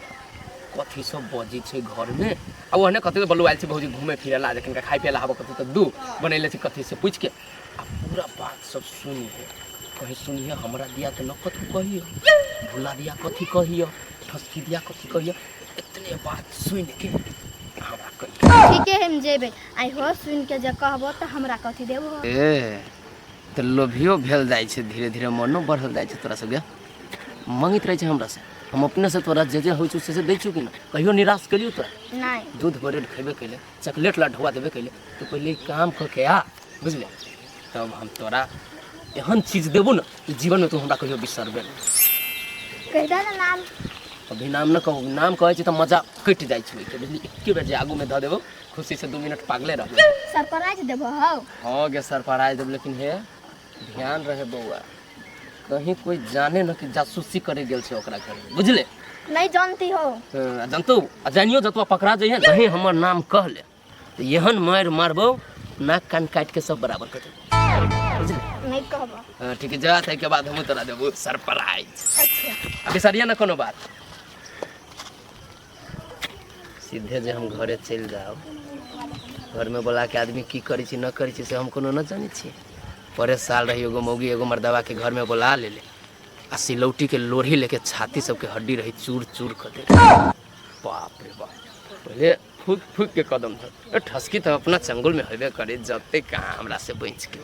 कथी सब बजी छै घर में, आ ओहने कथी तो बलुआइल छै भौजी घूमे फिरे ला, जखन खाइ पिए ला हबो कथी तो दू बनैले छै कथी से पूछ के, आ पूरा बात सब सुनिए, कहीं सुनिए हमरा दिया के न कथी कहियो, भुला दिया कथी कहियो, ठसकी दिया कथी कहियो, इतने बात सुन के हमरा कहियो ठीक है हम जेबे, आई हो सुन के जे कहबो त हमरा कथी देबो? ए त लोभियो भेल जाइ छै, धीरे धीरे मनो बढ़ल जाइ छै, तोरा सबके मांगित रहे छै हमरा से, हम अपने से तोरा जे होइ छै से दै छु कि ना, कहियो निराश करियो तोरा? नहीं दूध ब्रेड खेबे कैले, चॉकलेट ला ढुआ देबे कैले, तो पहले काम क के आ, बुझले? तब हम तोरा एहन चीज देबो ना कि जीवन में तू हमरा कहियो बिसरबे ना। कह दा ना नाम। अभी नाम न कहू, नाम कहै छै त मजा कट जाइ छै, बुझली? एके बेर जे आगू में ध देबो, खुशी से 2 मिनट पागले रहबो। सरप्राइज देबो? हो हां गे सरप्राइज देब, लेकिन हे ध्यान रहे बउआ, कहीं कोई जाने न कि जासूसी करे गेल छै ओकरा घर, बुझले? नहीं जानती हो। जानतो, आ जानियो जतवा पकड़ा जइहे कहीं हमर नाम कह ले, तो एहन मार मारबो नाक कान काट के सब बराबर कर देबो, बुझले? नहीं कहबो। हां ठीक है, जा तै के बाद हम तोरा देबो सरप्राइज। अच्छा अभी सरिया न कोनो बात, सीधे जे हम घरे चल जाओ, घर में बोला के आदमी की करी छी न करी छी से हम कोनो न जानी छी। परे साल रही एगो मौगी एगो मर्दवा के घर में बोला ले आ सिलौटी के लोढ़ी लेके छाती सबके हड्डी रही चूर चूर कर दे। बाप रे बाप, पहले फूक फूक के कदम धर, ठसकी तो अपना चंगुल में हेबे करे, जते कहाँ हमरा से बच के।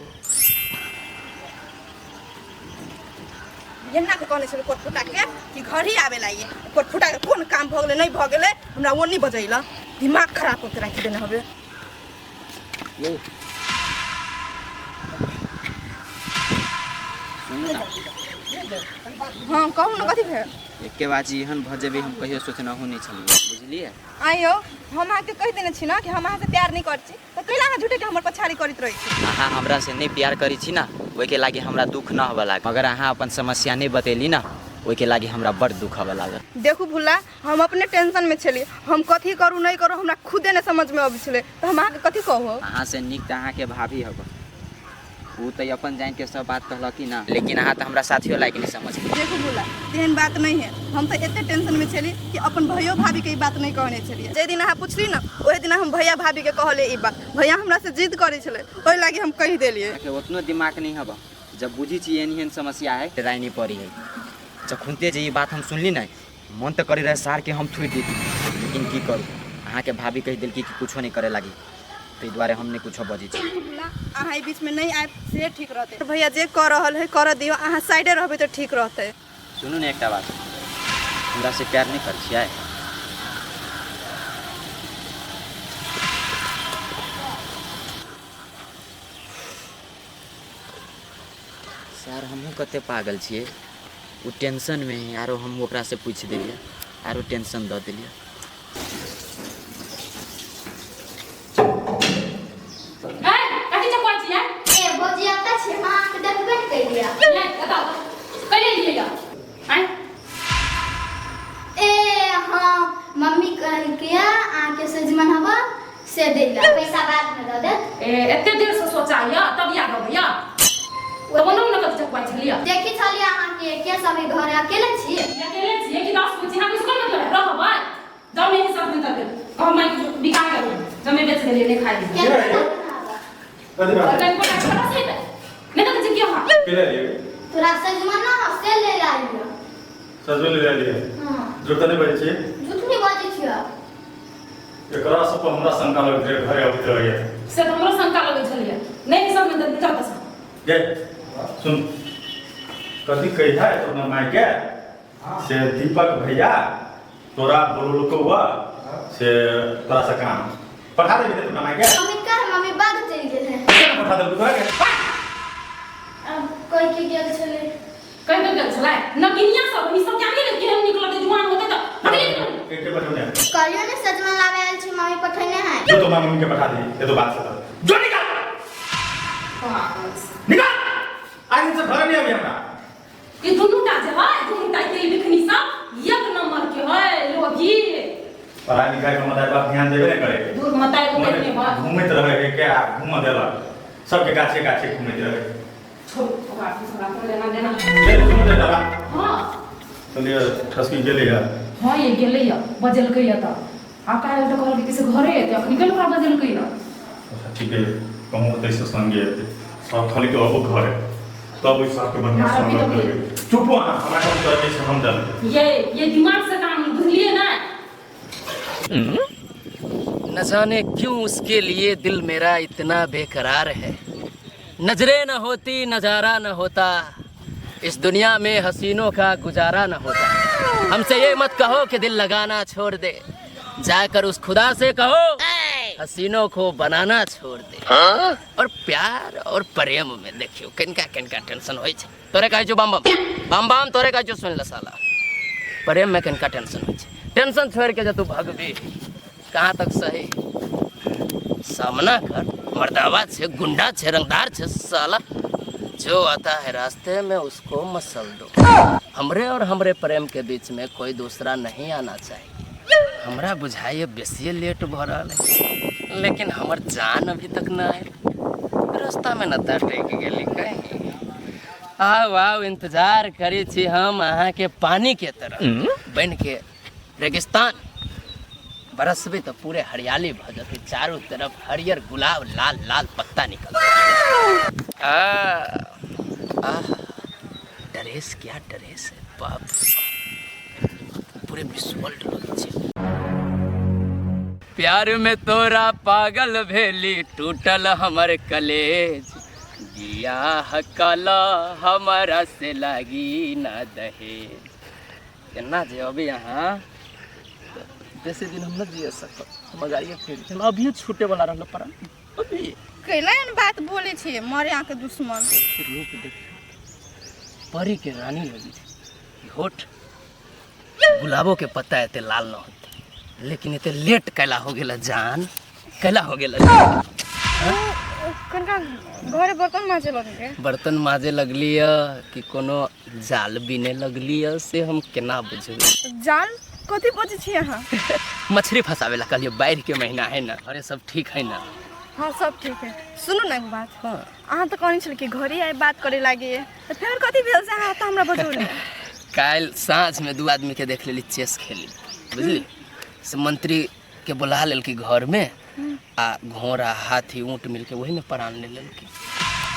एना के कहने छले कोटफुटा के कि घर ही आवे लाइए, कोटफुटा के कोन काम भ गेले नहीं भ गेले हमरा ओनी बजैला, दिमाग खराब करके राखि देने हबे। हाँ कहू न कथी भेल? एके बाजी एहन भ जेबे हम कहियो सोचना हो नहीं छलिए, बुझलिए? आइयो हम आके कह देने छी ना कि हम अहाँ से प्यार नहीं करछी, तो कैला अहाँ झूठे के हमर पछाड़ी करैत रही छी? अहाँ हमरा से नहीं प्यार करी छी ना, ओइ के लागी हमरा दुख ना होबे लाग। अगर अहाँ अपन समस्या नहीं बतेली ना, ओइ के लागी हमरा बड़ दुख होबे लागल। देखू भुल्ला, हम अपने टेंशन में छली, हम कथी करू नहीं करू हमरा खुदे ने समझ में आबै छले, तो हम अहाँ के कथी कहू? अहाँ से निक त अहाँ के भाभी हब, उ त अपन जान के सब बात कहलकी ना, लेकिन अहाँ त हमरा साथियो लायक नहीं समझ। देखू भुल्ला, तेहन बात नहीं है, हम तो एते टेंशन में छली कि अपन भैया भाभी के ई बात नहीं कहने छलिए। जे दिन अहाँ पुछली ना, ओहि दिन हम भैया भाभी के कहले ई बात, भैया हमरा से जिद करे छले, ओहि लागी हम कह देलिए। के उतना दिमाग नहीं हब, जब बुझी छी एहन समस्या है राय नहीं पड़ी है। जब खुनते जे ये बात हम सुनली ना, मन तो करे रहे सार के हम थोड़ी देती, लेकिन की करूँ, अहाँ के भाभी कह दिल कि कुछो नहीं करे लगी, तो द्वारे हमने कुछो बजी छी। अहाँ ई बीच में नहीं आए से ठीक रहते। भैया जे कर रहल है कर दियो, अहाँ साइडे रहबे तो ठीक रहते। सुनू ने एकटा बात, हमरा से प्यार नहीं कर छियै? सर हमहूँ कते पागल छियै, वो टेंशन में है, आरो हम ओकरा से पूछ देलिए, आरो टेंशन दऽ देलिए। मम्मी कहलकिया आके सजमन हवा से देला, पैसा बाद में दऽ दे। एते देर से सोचाइया तब याद होइया, तो बोलो न कथि चकवाइ छलिया। देखी छलिया अहाँ के सब घर अकेले छिए? अकेले छिए कि 10 पूछी हम इसको मतलब रहबै, जाओ मेरे साथ में तक कहो मैं बिका गए, जमे बेच देले नहीं खाई। कथी बात? और कहीं को छोटा से नहीं तो जिक्की हां केले लिए तोरा सजमन ना से ले आइयो। सजवे ले लिए। हां झूठ नहीं बजै छी? झूठ नहीं बाजै छियो। एकरा सब पर हमरा शंका लग जे घरे अबैत रहैया। से हमरो शंका लगै छलिए, नहीं सब में तो चलता सा। गे सुन, कथी कहिया है तोरा माय के से दीपक भैया तोरा बोललको हुआ से तोरा से काम पठा देबे तोरा माय के? मम्मी का मम्मी बाद चली गेल है। पठा देबे तोरा के? अब कोई के गेल छले, कहीं तो गेल छलै नगिनिया सब ई सब जाने ले केहन निकलत जुआन होते तो के बजौने कहियो ने सजमन लावे आइल छी, मम्मी पठैने है। जो तो मम्मी के पठा दी, ये तो बात से जो निकाल निकाल आज से घर नहीं आवे हमरा। ई दुनुटा जे है दुनुटा के लिखनी सब एक नंबर के है लोगी। पढ़ाई लिखाई का मतलब बात ध्यान देबे नहीं करे, दूर मताई को देखने बा घूमत रहे है क्या, घूम देला सबके गाछे गाछे घूमत रहे। छोड़ ओकरा को लेना देना। ये सुन दे दबा। हां चलिए ठसकी गेले है। हां ये गेले या बजल के या त आ काहे तो कहल किसी घरे है त अखनी गेल ओकरा बजल के या। अच्छा ठीक है, कहूं तैसे संगे सब खाली के अब घर है तब इस साथ के बढ़िया संग कर। चुप हो ना, हमरा काम कर से हम डर। ये दिमाग से काम बुझलिए ना। न जाने क्यों उसके लिए दिल मेरा इतना बेकरार है। नजरें न होती नजारा न होता, इस दुनिया में हसीनों का गुजारा न होता। हमसे ये मत कहो कि दिल लगाना छोड़ दे, जाकर उस खुदा से कहो हसीनों को बनाना छोड़ दे। और प्यार और प्रेम में देखियो किनका किनका टेंशन होई छे। तोरे कहे जो बम बम बम बम तोरे कहे जो सुन ले साला, प्रेम में किनका टेंशन होई छे। टेंशन छोड़ के जब तू भगबी कहाँ तक सही, सामना कर, मर्दावा छे, गुंडा छे, रंगदार छे साला, जो आता है रास्ते में उसको मसल दो। हमरे और हमरे प्रेम के बीच में कोई दूसरा नहीं आना चाहिए। हमरा बुझाइए बेसी लेट भ रहा है, लेकिन हमर जान अभी तक न आयल। रास्ता में न टेक गेली कहीं। आओ आओ इंतजार करी छी हम अहाँ के पानी के तरह बन के रेगिस्तान बरसबे तो पूरे हरियाली भ जाते, चारों तरफ हरियर गुलाब लाल लाल पत्ता निकल। ड्रेस क्या ड्रेस है बाप, पूरे मिस वर्ल्ड लगे छे। प्यार में तोरा पागल भेली, टूटल हमर कलेज, बियाह कला हमारा से लागी ना दहेज। केना जे अभी यहाँ जैसे दिन हम न जिए सकत, मजाइए फिर हम अभी छूटे वाला रहल पर अभी कैलन बात बोले छे मरे आके दुश्मन। रूप देख परी के रानी लगी, होठ गुलाबों के पत्ता एते लाल न होते, लेकिन एते लेट कैला हो गेला जान, कैला हो गेला कनका घरे बर्तन माजे लगे, बर्तन माजे लगली कि कोनो जाल बिने लगली से हम केना बुझबे। जाल कथी बजे छी अहाँ? मछली फंसावे ला कहलिए, बाढ़ के महीना है ना, अरे सब ठीक है ना? हाँ सब ठीक है। सुनू ना एक बात, हाँ अहाँ तो कहनी छल कि घरे आए बात करे लागे, तो फिर कथी भेल से अहाँ तो हमरा बजौले? काल साँझ में 2 आदमी के देख लेली चेस खेली, बुझली? से मंत्री के बुला लेलकी घर में, आ घोड़ा हाथी ऊँट मिलके वही में प्राण ले लेलकी।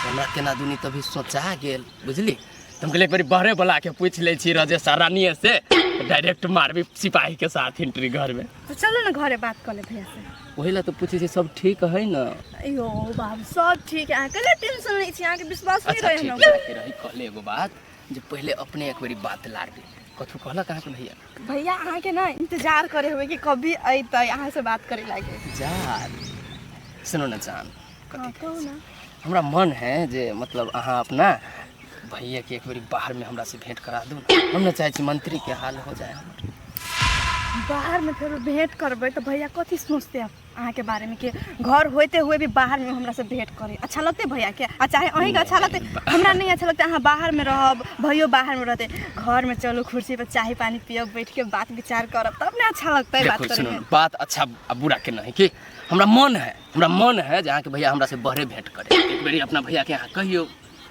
हमरा केना दुनी तभी सोचा गेल, बुझली? तुम कहले एक बार बहरे बुला के पूछ ले छी राजेश रानी से, डायरेक्ट मारबी सिपाही के साथ एंट्री घर में। तो चलो ना घरे बात कर ले भैया से। वही ला तो पूछे छी सब ठीक है ना? अयो बाबू सब ठीक है, कले टेंशन नहीं छी, आके विश्वास नहीं अच्छा रहे ठीक ना। है, रही कहले एगो बात जे पहले अपने एक बारी बात लार ली, कथु कहला कहाँ के भैया? भैया अहाँ के ना इंतजार करे हुए कि कभी अइतै अहाँ से बात करे लागे। जान सुनो ना जान, हाँ, कहू ना। हमरा मन है जे मतलब अहाँ अपना भैया के एक बारी बाहर में हमरा से भेंट करा दू। हम ना चाहे छी मंत्री के हाल हो जाए हमर। बाहर में फिर भेंट करबै तो भैया कथी सोचते अहाँ के बारे में कि घर होते हुए भी बाहर में हमरा से भेंट करे? अच्छा लगते भैया के? आ चाहे अहीं के अच्छा लगते, हमरा नहीं अच्छा लगते। अहाँ बाहर में रहब, भैया बाहर में रहते, घर में चलो कुर्सी पर चाय पानी पियब, बैठ के बात विचार करब, तब ना अच्छा लगता है बात करे में। बात अच्छा बुरा के नहीं कि हमरा मन है जहाँ के भैया हमरा से बहरे भेंट करे। एक बारी अपना भैया के यहाँ कहियो,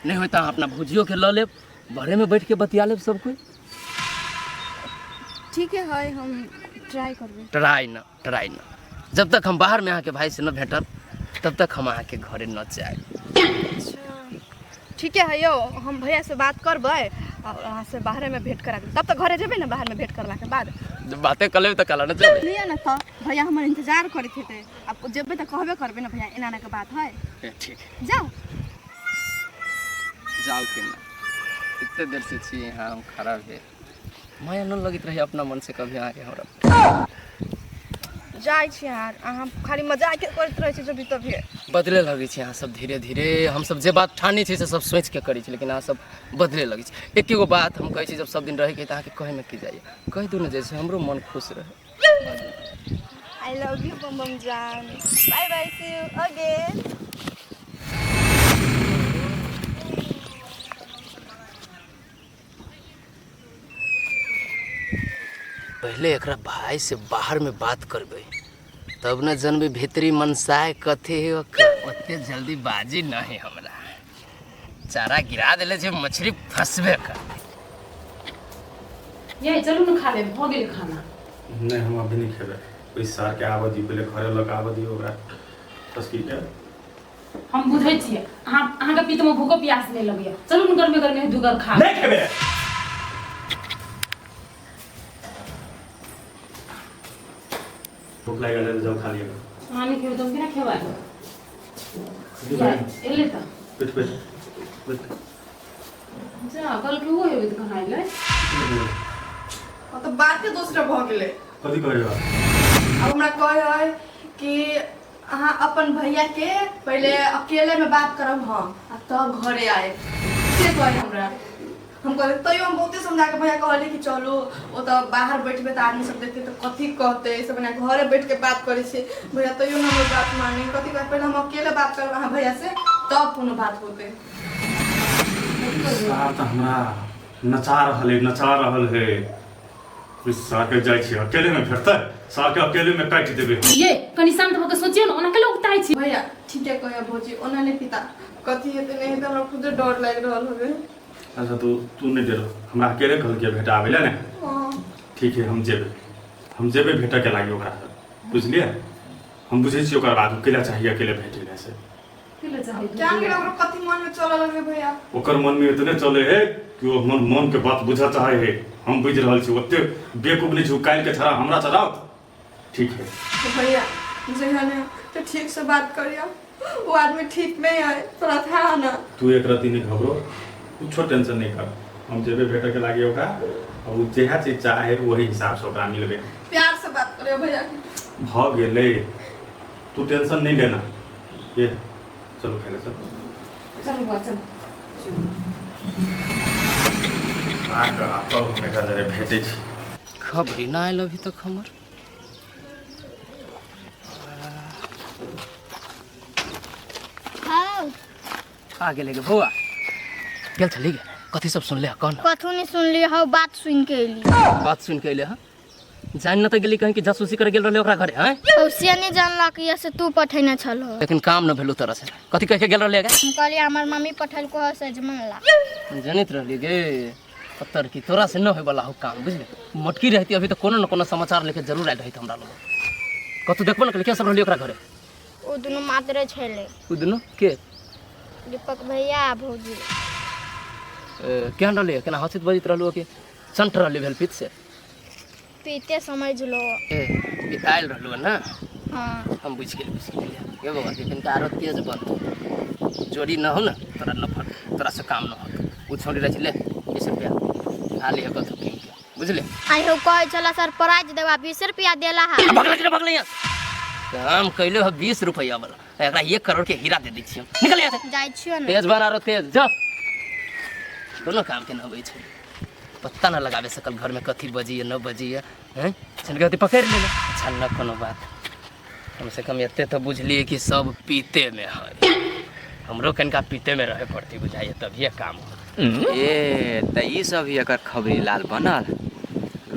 नहीं होता अपना भुजियो के ल लेब, बहरे में बैठ के बतिया लेब सब कोई। ठीक है हम ट्राई करबे। ट्राई न जब तक हम बाहर में आके भाई से न भेटब तब तक हम आके घरे न जाए। अच्छा ठीक है यो, हम भैया से बात करबै और अहाँ से बाहर में भेंट करा देब, तब तक घरे जेबै ना बाहर में भेंट करला के बाद। जब बातें कर लेब त कल न चले लिए ना तो भैया हमर इंतजार करत हेते, अब जेबै त कहबे करबे ना भैया एना के बात है। ठीक है जाओ जाओ के ना, इतने देर से छी यहाँ हम खड़ा है, माया न लगित रही अपना मन से कभी आके हमरा जाय छी यार, अहाँ खाली मजाक करत रहै छी जब तभी बदले लगे छी। यहाँ सब धीरे धीरे हम सब जे बात ठानी छी से सब सोच के करी छी, लेकिन अहाँ सब बदले लगे छी। एक एगो बात हम कहै छी, जब सब दिन रहे के त अहाँ के कहे में की जाइए, कह दू न जैसे हमरो मन खुश रहे। आई लव यू बम बम जान, bye bye, see you again. पहले एकरा भाई से बाहर में बात करबे, तब न जनबे भीतरी मनसाय कथे ओते जल्दी बाजी नहीं हमरा। चारा गिरा देले जे मछली फंसबे कर। ये चलू न खा ले, हो गेल खाना। नहीं हम अभी नहीं खेबे, कोई सार के आबदी पहले घरे लग आबदी ओकरा बस की के हम बुझै छियै अहाँ के पीत में भूखो प्यास नहीं लगिया। चलू न गर्मे गर्मे दुगर खा नहीं खेबे। भूख लागल है जब खा लिया आने के तुम बिना खेवा या एले त पिट जा कल के वो हेबे त कहां आइले तो बात के दूसरा भ गेले। कथी कहै बा? अब हमरा कहे है कि अहाँ अपन भैया के पहले अकेले में बात करब हम, तब घरे आए से कहे हमरा। हम कहले तैयो हम बहुते समझा के भैया कहले कि चलो वो तो बाहर बैठबे त आदमी सब देखते तो कथी कहते, सब ना घरे बैठ के बात करे छे। भैया तैयो ना हमर बात माने, कथी कहे पहले हम अकेले बात करब अहाँ भैया से, तब कोनो बात होते। सार त हमरा नचा रहल है। इस सार के जाय छी अकेले में भेटतै, सार के अकेले में काट देबे। ये कनी शांत होके सोचियो न, ओना के लोग ताई छी। भैया ठीक है कहे भौजी, ओना नहीं पिता कथी हेते नहीं हेते, हमरा खुद डर लाग रहल होवे। अच्छा तू नहीं डरो, हमरा अकेले कहल के भेटा आवेला ने। ठीक है हम जेबे भेटे के लागी ओकरा। बुझलिए हम बुझे छी ओकर बाद अकेला चाहिए अकेले भेटे से क्या मेरा ओकरा कथी मन में चलऽ लगे भैया ओकर मन में इतने चले है कि वो मन मन के बात बुझा चाहे है हम बुझ रहल छी ओते बेकूफ नहीं झुकाइल के छड़ा हमरा चढ़ाओ ठीक है तो भैया जेहन तो ठीक से बात करियो वो आदमी ठीक नहीं है तोरा था ना तू एक रति नहीं घबरो कुछ टेंशन नहीं कर हम जेबे भेटे के लागे ओकरा और वो जेहा चीज चाहे वही हिसाब से ओकरा मिलबे प्यार से बात करियो भैया भ गेले तू टेंशन नहीं लेना ये चलो खेले चलो चलो बुआ चलो तो मेरा जरे भेटे छी खबरी ना आयल अभी तक हमर हाँ आ गेले गे बौआ गेल छली गे कथी सब सुनले ह कौन कथू नहीं सुन लिया हो बात सुन के अली बात सुन के अइले ह जान न त गेली कहीं कि जासूसी करे गेल रहले ओकरा घरे हैं उसे नहीं जानला कि ऐसे तू पठेने छलो लेकिन काम न भेलु तरह से कथी कह के गेल रहले गे हम कहली हमार मम्मी पठल को सजमन ला जनित रहली गे पत्थर की तोरा से न होय वाला हो काम बुझले मटकी रहती अभी तो कोनो न कोनो समाचार लेके जरूर आइल रहित हमरा लोग कतु देखबो न कल के सब रहली ओकरा घरे ओ दुनु मात्रे छले उ दुनु के दीपक भैया भौजी केहन रहले केना हंसित बजित रहलु के संठ रहली भेल पीत से पीते समझ लो आयल रहलु ना हाँ हम बुझ गेल ये बाबा लेकिन आरो तेज बनतो जोड़ी न हो न तोरा न फट तोरा से काम न हो उ छोड़ी रह ले 20 रुपया खा लिया कथु की बुझले आई हो कहे चला सरप्राइज देवा 20 रुपया देला है भगले यहाँ काम कैले हो 20 रुपया वाला एकरा 1 करोड़ के हीरा दे दै छियै निकल यहाँ से जाय छियो न तेज बना रो तेज जा दोनों काम के न होई छै पत्ता न लगावे सकल घर में कथी बजी है न बजी है हैं चल के पकड़ ले अच्छा न कोनो बात कम से कम एते तो बुझलिए कि सब पीते में है हमरो कनका पीते में रहे पड़ती बुझाइए तभी काम हो ए त ई सब ही एकर खबरी लाल बनल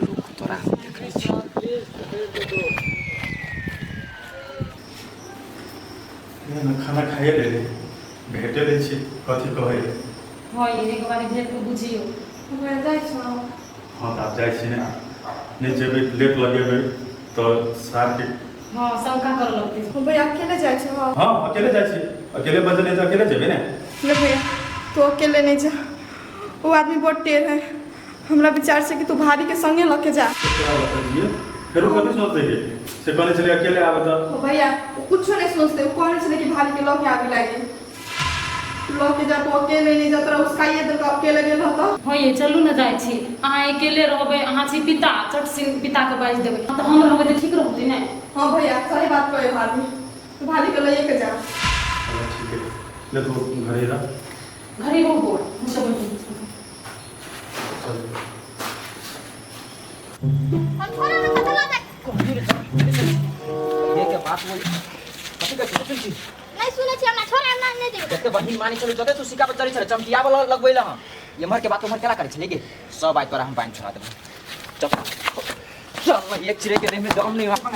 रुक तोरा हम देखै छी खाना खाए ले भेटे ले छी कथी कहै हाँ ये के बारे भेट के बुझियो भैया जाय छौ हाँ तो आप जाए छी ने नहीं जेबे लेट लगेबे तो सार के हाँ शंका कर लगते भैया अकेले जाय छौ हाँ अकेले जाए छी अकेले बजले तो अकेले जेबे ने ले भैया तू अकेले नहीं जा वो आदमी बहुत टेढ़ है हमरा विचार से कि तू भाभी के संगे लेके जा फिर कथी सोचते है से कहने चले अकेले आवे तो भैया वो कुछ नहीं सोचते वो कहने चले कि भाभी के लेके आगे लागे लेके जा तो अकेले नहीं जा तोरा उसका ये तो अकेले गेल रहता हाँ ये चलू न जाय छी अहाँ अकेले रहबे अहाँ छी पिता चट सिंह पिता के बाज देबै तो हम रहबे त ठीक रहतै ने हाँ भैया सही बात कहे भाभी तू भाभी के लेके जा ठीक है ले तो घरे रह घरे हो बोल हम सब हम थोड़ा ना पता लगा ये के बात बोल कथी के सुन छी नहीं सुने छी हमरा छोरा ना नहीं देबे जते बहिन मानी चलो जते तू सिक्का पर चढ़ी छ चमकिया वाला लगबैला हां ये मर के बात उमर केला करे छ लेके सब आज तोरा हम पानी छोड़ा देबे चल एक चिरे के देह में दम नहीं वापस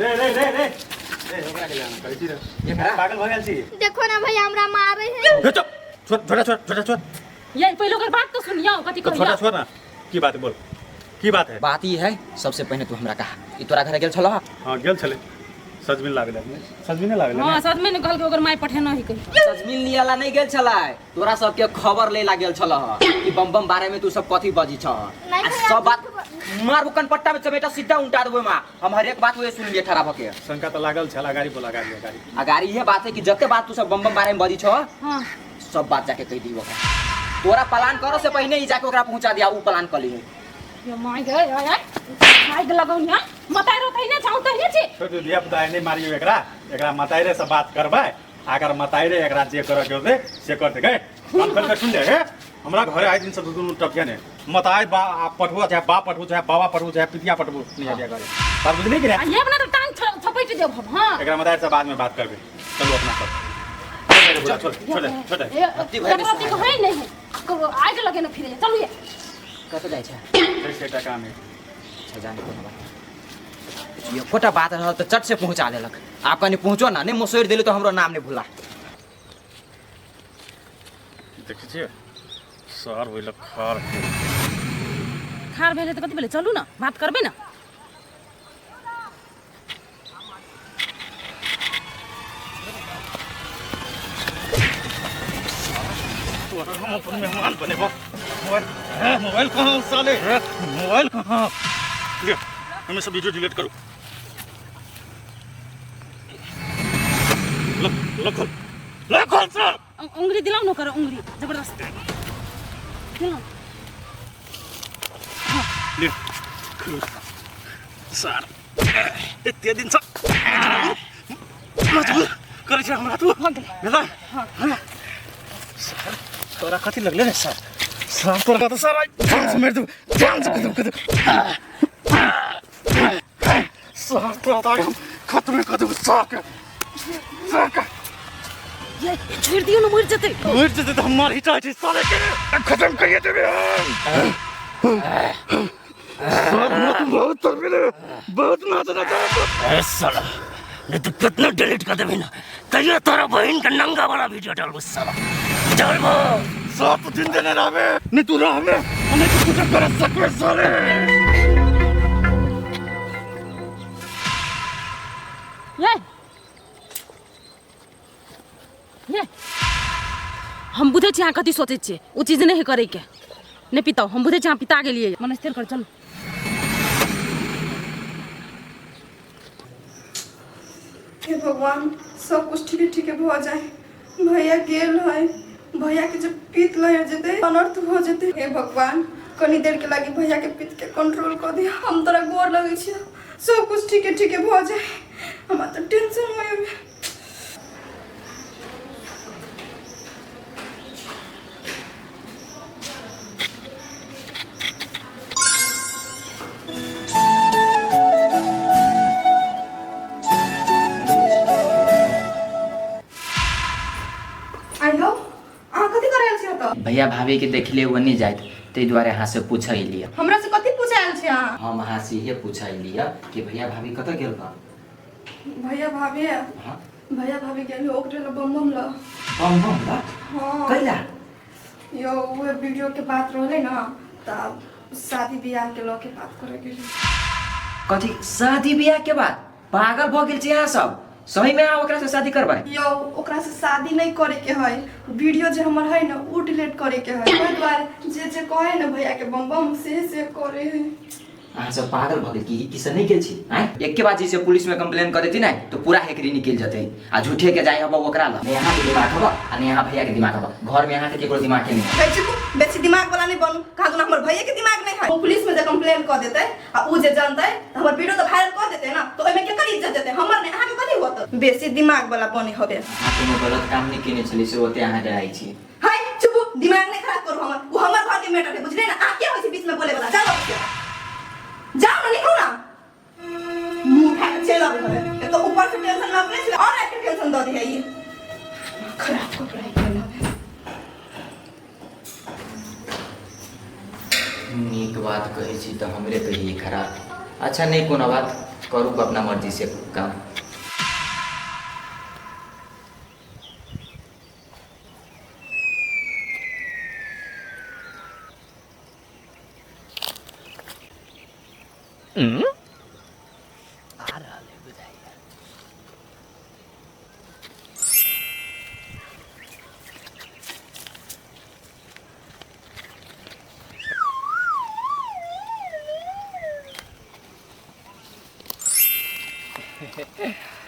रे रे रे रे ए ओकरा के जाना करे छी ये खरा पागल भ गेल छी देखो ना भैया हमरा मारे है छोटा छोटा ये पहले ओकर बात तो सुनियो कथी छोटा कहिया छोटा की बात है बोल की बात है बात ई है सबसे पहले तू हमरा कहा ई तोरा घर गेल छला हां गेल छले सजमिन लागले सजमिन लागले हां सच में कहल के ओकर माय पठेना ही कहि सजमिन लियाला नहीं गेल छला तोरा सब के खबर ले लागल छला कि बम बम बारे में तू सब कथी बजी छ सब बात मार बुकन पट्टा में चमेटा सीधा उल्टा देबो मां हम हर एक बात वे सुन लिए ठहरा भके शंका तो लागल छला गाड़ी बोला गाड़ी गाड़ी अगारी ये बात है कि जते बात तू सब बम बम बारे में बजी छ हां सब बात जाके कह दी ओकरा तोरा प्लान करो से पहले ही जाके ओकरा पहुंचा दिया उ प्लान कर ली ये माय गे यार आइ लगौनिया मताइ रो थैने चाउ तहिने छी तो दिया पता नहीं मारियो एकरा मताइरे से बात करबे अगर मताइरे एकरा जे करे के होते से करते गए हम कल सुन ले हे हमरा घरे आइ दिन से दुनु टकिया ने मताइ बा पठबो चाहे बा पठबो चाहे बाबा पठबो चाहे पितिया पठबो नहीं आबिया करे बात बुझली कि ये अपना तो टांग छपैट देब हम हां एकरा मताइरे से बाद में बात करबे चलो अपना सब छोड़ अति भाई को है नहीं को आग लगे न फिरे चलू ये कत जाय छ कैसे टका में जाने को बात ये खोटा बात रह तो चट से पहुंचा देलक आप कनी पहुंचो ना नहीं मोसोर देले तो हमरो नाम नहीं भूला देखै छियै सर होइल खार खार भेले त कति भेले चलू न बात करबे न हम अपन मेहमान बने बा। मोबाइल कहाँ साले? मोबाइल कहाँ? ले, हमें सब वीडियो डिलीट करो। खोल सर। उंगली दिलाओ न करो उंगली जबरदस्त दिलाओ ले, सर एते दिन छ मजबुर करे छ हमरा तू बेला तोरा कति लगले रे सर सर तोरा त सर जान से मेर दू जान से कदम सर तोरा त खतरे कदम सर ये छोड़ दियो न मर जते तो हमारी हिटाची साले के खत्म करिए देबे सर मत बहुत तरबिले बहुत नाच रहा है साला ने तो कितना डिलीट कर देबे ना कहिए तोरा बहन का नंगा वाला वीडियो डाल साला डाल बो सब दिन देने रहबे ने तू रहबे हमें तो कुछ कर सकबे साले ये हम बुझे छी अहाँ कथी सोचै छियै ओ चीज नहीं करे के नहीं पिताओ हम बुझे छी अहाँ पिता गेलिए मन स्थिर कर चल हे भगवान सब कुछ ठीक हो जाए भैया गेल है भैया के जब पीत लहर जेते अनर्थ हो जेते हे भगवान कनी देर के लागी भैया के पीत के कंट्रोल कर दे हम तोरा गोर लगे छी सब कुछ ठीक हो जाए हमरा तो टेंशन होय भैया भाभी के देखले वो नहीं जाए ते द्वारे यहाँ से पूछा ही लिया हमरा से कथी पूछायल छी अहाँ हम यहाँ से ये पूछा ही लिया कि भैया भाभी कत गेल बा भैया भाभी हाँ भैया भाभी गेल ओकरे ल बम ला हाँ कैला यो वो वीडियो के बात रहले ना तब शादी ब्याह के लोग के बात करे गेल कथी शादी ब्याह के बाद पागल भ गेल छी यहाँ सब सही में आ ओकरा से शादी करबाई यो ओकरा से शादी नहीं करे के है वीडियो जे हमर है ना वो डिलीट करे के है ओइ बार जे कहे ना भैया के बम बम से करे है अहाँ सब पागल भ गेल की किसे नहीं गेल छी हैं एक के बाद जैसे पुलिस में कंप्लेन कर देती ना तो पूरा हेकरी निकल जते आ झूठे के जाय अब ओकरा ल यहाँ के दिमाग हबा आ यहाँ भैया के दिमाग हबा घर में यहाँ के केकरो दिमाग के नहीं बेसी दिमाग वाला नहीं बनू कहा हमर भैया के दिमाग नहीं है वो पुलिस में जे कंप्लेन कर देते आ उ जे जानते हमर वीडियो तो वायरल कर देते ना तो ओइ में केकर इज्जत देते हमर नहीं अहाँ के कथि होत बेसी दिमाग वाला बने होबे अहाँ कोनो गलत काम नहीं केने छली से ओते अहाँ डराई छी हाय चुप दिमाग नहीं खराब करू हमर वो हमर घर के मैटर है बुझले ना आ के होय बीच में बोले वाला चलो जाओ ना निकलो ना मुंह उठा के चला गए तो ऊपर से टेंशन में अपने से और एक टेंशन दे दी है ये खराब कर रहा है नीक बात कहे छी तो हमरे कहिए खराब अच्छा नहीं कोनो बात करू अपना मर्जी से काम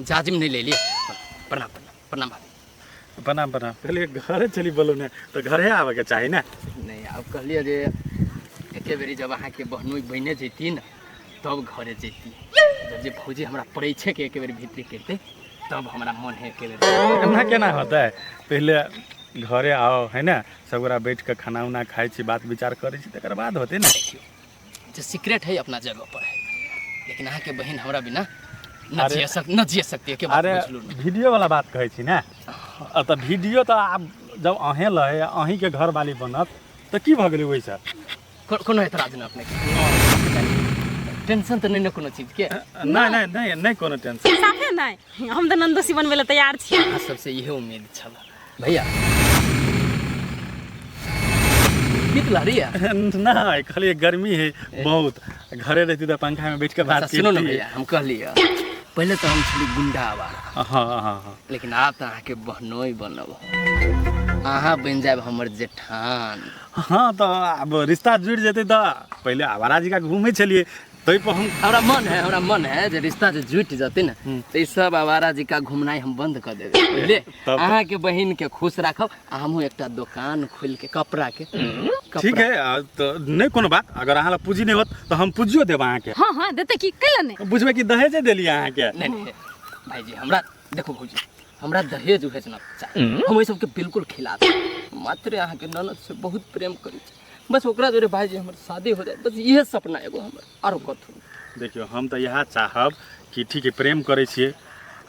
जाजिम नहीं ले लिए प्रणाम प्रणाम भाभी प्रणाम पहले घरे चली बोलो ना तो घरे आवे के चाहिए ना नहीं अब कहलिए जे एके बेरी जब अहाँ के बहनोई बहने जैती ना तब घरे जैती जब जे भौजी हमरा परीक्षे के एके बेरी भीतरी करते तब हमरा मन है के ना केना होता है पहले घरे आओ है ना सबरा बैठ के खाना उना खाई छी बात विचार करे छी तकर बाद होते ना जो सीक्रेट है अपना जगह पर है लेकिन अहाँ के बहन हमरा बिना न जिए सकती है के बात अरे वीडियो वाला बात कहे छी ना तो वीडियो तो आप जब अहें लहे अहीं के घर वाली बनत तो की भ गेलै ओइ से कोनो एतराज न अपने टेंशन तो नहीं न कोनो चीज के नहीं कोनो टेंशन साफे नहीं हम तो नंदोसी बनवे ला तैयार छी अहाँ सबसे यही उम्मीद छला भैया नीक लहरी है ना खाली गर्मी है बहुत घरे रहती तो पंखा में बैठ के बात सुनो ना भैया हम कहलिए पहले तो हम छली गुंडा आवारा हाँ हाँ हाँ लेकिन आप तो अहाँके बहनोई बनब अहाँ बन जाए हमर जेठान। हाँ तो अब रिश्ता जुड़ जेतै तो पहले आवारा जी का घूमे चलिए तै पर हम हमरा मन है जे रिश्ता जे जुट जते ना तो सब आवारा जी का घूमनाई हम बंद कर देबे बुझलिए। अहाँ के बहन के खुश राखब हमहू एकटा दुकान खोल के कपड़ा के ठीक है तो नहीं कोनो बात अगर अहाँ ला पूंजी नहीं होत तो हम पूंजियो देब अहाँ के। हाँ हाँ देते की कैला नहीं बुझबे कि दहेजे देली अहाँ के। नहीं भाई जी हमरा देखो भौजी हमरा दहेज उहेज ना चाही हम ओइ सबके बिल्कुल खिलाफ मात्र अहाँ के ननद से बहुत प्रेम करी बस ओकरा जोरे भाई जी हमर शादी हो जाए बस इहे सपना एगो हमर आरो कथु। देखियो हम तो यह चाहब कि ठीक है प्रेम करे छिए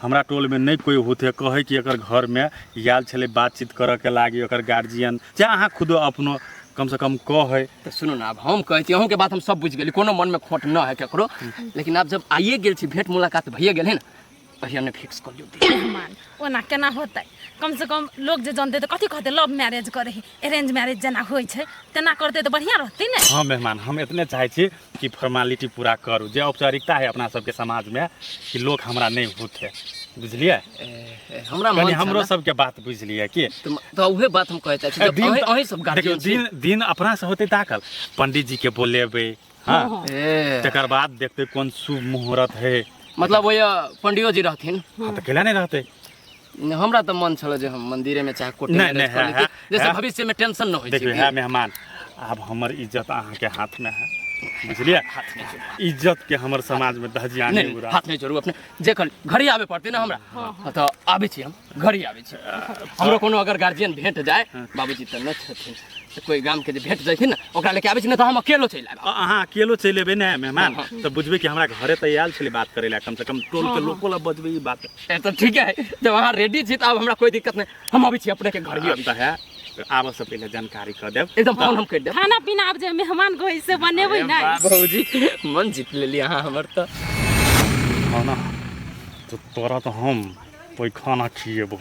हमरा टोल में नहीं कोई होते कहे कि एकर घर में याल छले बातचीत करे के लागी ओकर गार्जियन चाहे अहाँ खुद अपनो कम से कम कहे। तो सुनो ना अब हम कहती अहूँ के बात हम सब बुझ गेली कोनो मन में खोट न है केकरो लेकिन अब जब आइए गेल छी भेंट मुलाकात भइए गेल है ना पहिया ने फिक्स कर लियो मेहमान ओना केना होतै कम से कम लोग जे जानते तो कथी कहते लव मैरिज करे अरेंज मैरिज जना होय छै तेना करते तो बढ़िया रहते ना। हाँ मेहमान हम इतने चाहे छी कि फॉर्मेलिटी पूरा करू जे औपचारिकता है अपना सबके समाज में कि लोग हमरा नहीं होते बुझलिए। हमरा कनी मन हमरो सबके बात बुझलिए कि तो उहे बात हम कहते छी जब अहीं सब गार्जियन छी दिन अपना से होते ताकल पंडित जी के बोलेबे हाँ तकर बाद देखते कौन शुभ मुहूर्त है मतलब वो पंडियो जी रहथिन हाँ तो केला नहीं रहते। हमरा तो मन छल जे हम मंदिरे में चाहे कोटे नहीं, में नहीं, है, जैसे भविष्य में टेंशन न होई देखियो है मेहमान अब हमर इज्जत अहाँ के हाथ में है बुझलिए इज्जत के हमर समाज में धजिया नहीं उड़ा हाथ नहीं जोड़ू अपने जे कर घरे आवे पड़ते ना हमरा तो आबे छी हम घरे आबे छी हमरो कोनो अगर गार्जियन भेंट जाए बाबूजी त न छथिन तो कोई गाम के जे भेंट जाय न ओकरा लेके आबे छी न तो हम अकेलो चल आबे। अहाँ अकेलो चल एबे ना मेहमान तो बुझबे कि हमरा घरे तैयार छले बात करे ला कम से कम टोल के लोको ला बजबे ई बात तो ठीक है जब वहां रेडी छी त अब हमरा कोई दिक्कत नहीं हम आबे छी अपने के घर ही तो है आब से पहले जानकारी कर देब एकदम फोन हम कर देब खाना पीना अब जे मेहमान को ऐसे बनेबै ना बाबूजी मन जीत लेली अहाँ हमर तो खाना तो तोरा तो हम कोई खाना खिएबो।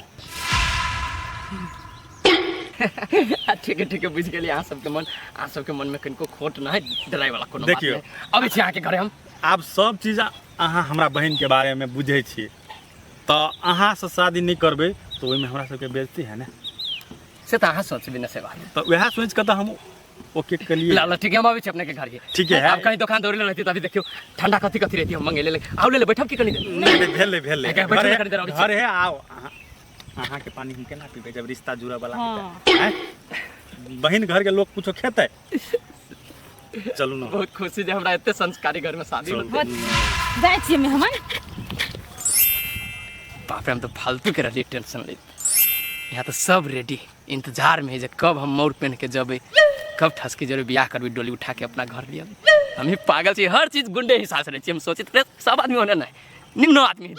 ठीक है बुझ गेली अहाँ सबके मन में कनिको खोट ना है डराई वाला कोनो देखियो, बात नहीं अबे छी अहाँ के घरे हम आब सब चीज अहाँ हमरा बहन के बारे में बुझे छी तो अहाँ से शादी नहीं करबे तो ओहि में हमरा सबके बेइज्जती है ना से तो अहाँ सोचबी न से बात तो वह सोच के तो हम ओके के लिए ला ठीक है हम आबे छी अपने के घर ही ठीक है आप कहीं दुकान दौड़े रहती तो अभी देखियो ठंडा कथी रहती हम मंगे ले आओ ले बैठब की कनी भेल बैठल घर है आओ अहाँ के पानी हम केना पीबे जब रिश्ता जुड़ा वाला है बहन घर के लोग कुछो खेते चलू ना बहुत खुशी जे हमरा एते संस्कारी घर में शादी होते जाय छी मेहमान बाप रे हम तो फालतू के रही टेंशन ले यहाँ तो सब रेडी इंतजार में है जे कब हम मोर पहन के जबे कब ठसकी जरूर बियाह करबी डोली उठा के अपना घर लिया हम ही पागल छी हर चीज गुंडे हिसाब से रही हम सोचित सब आदमी होना नहीं निम्नो आदमी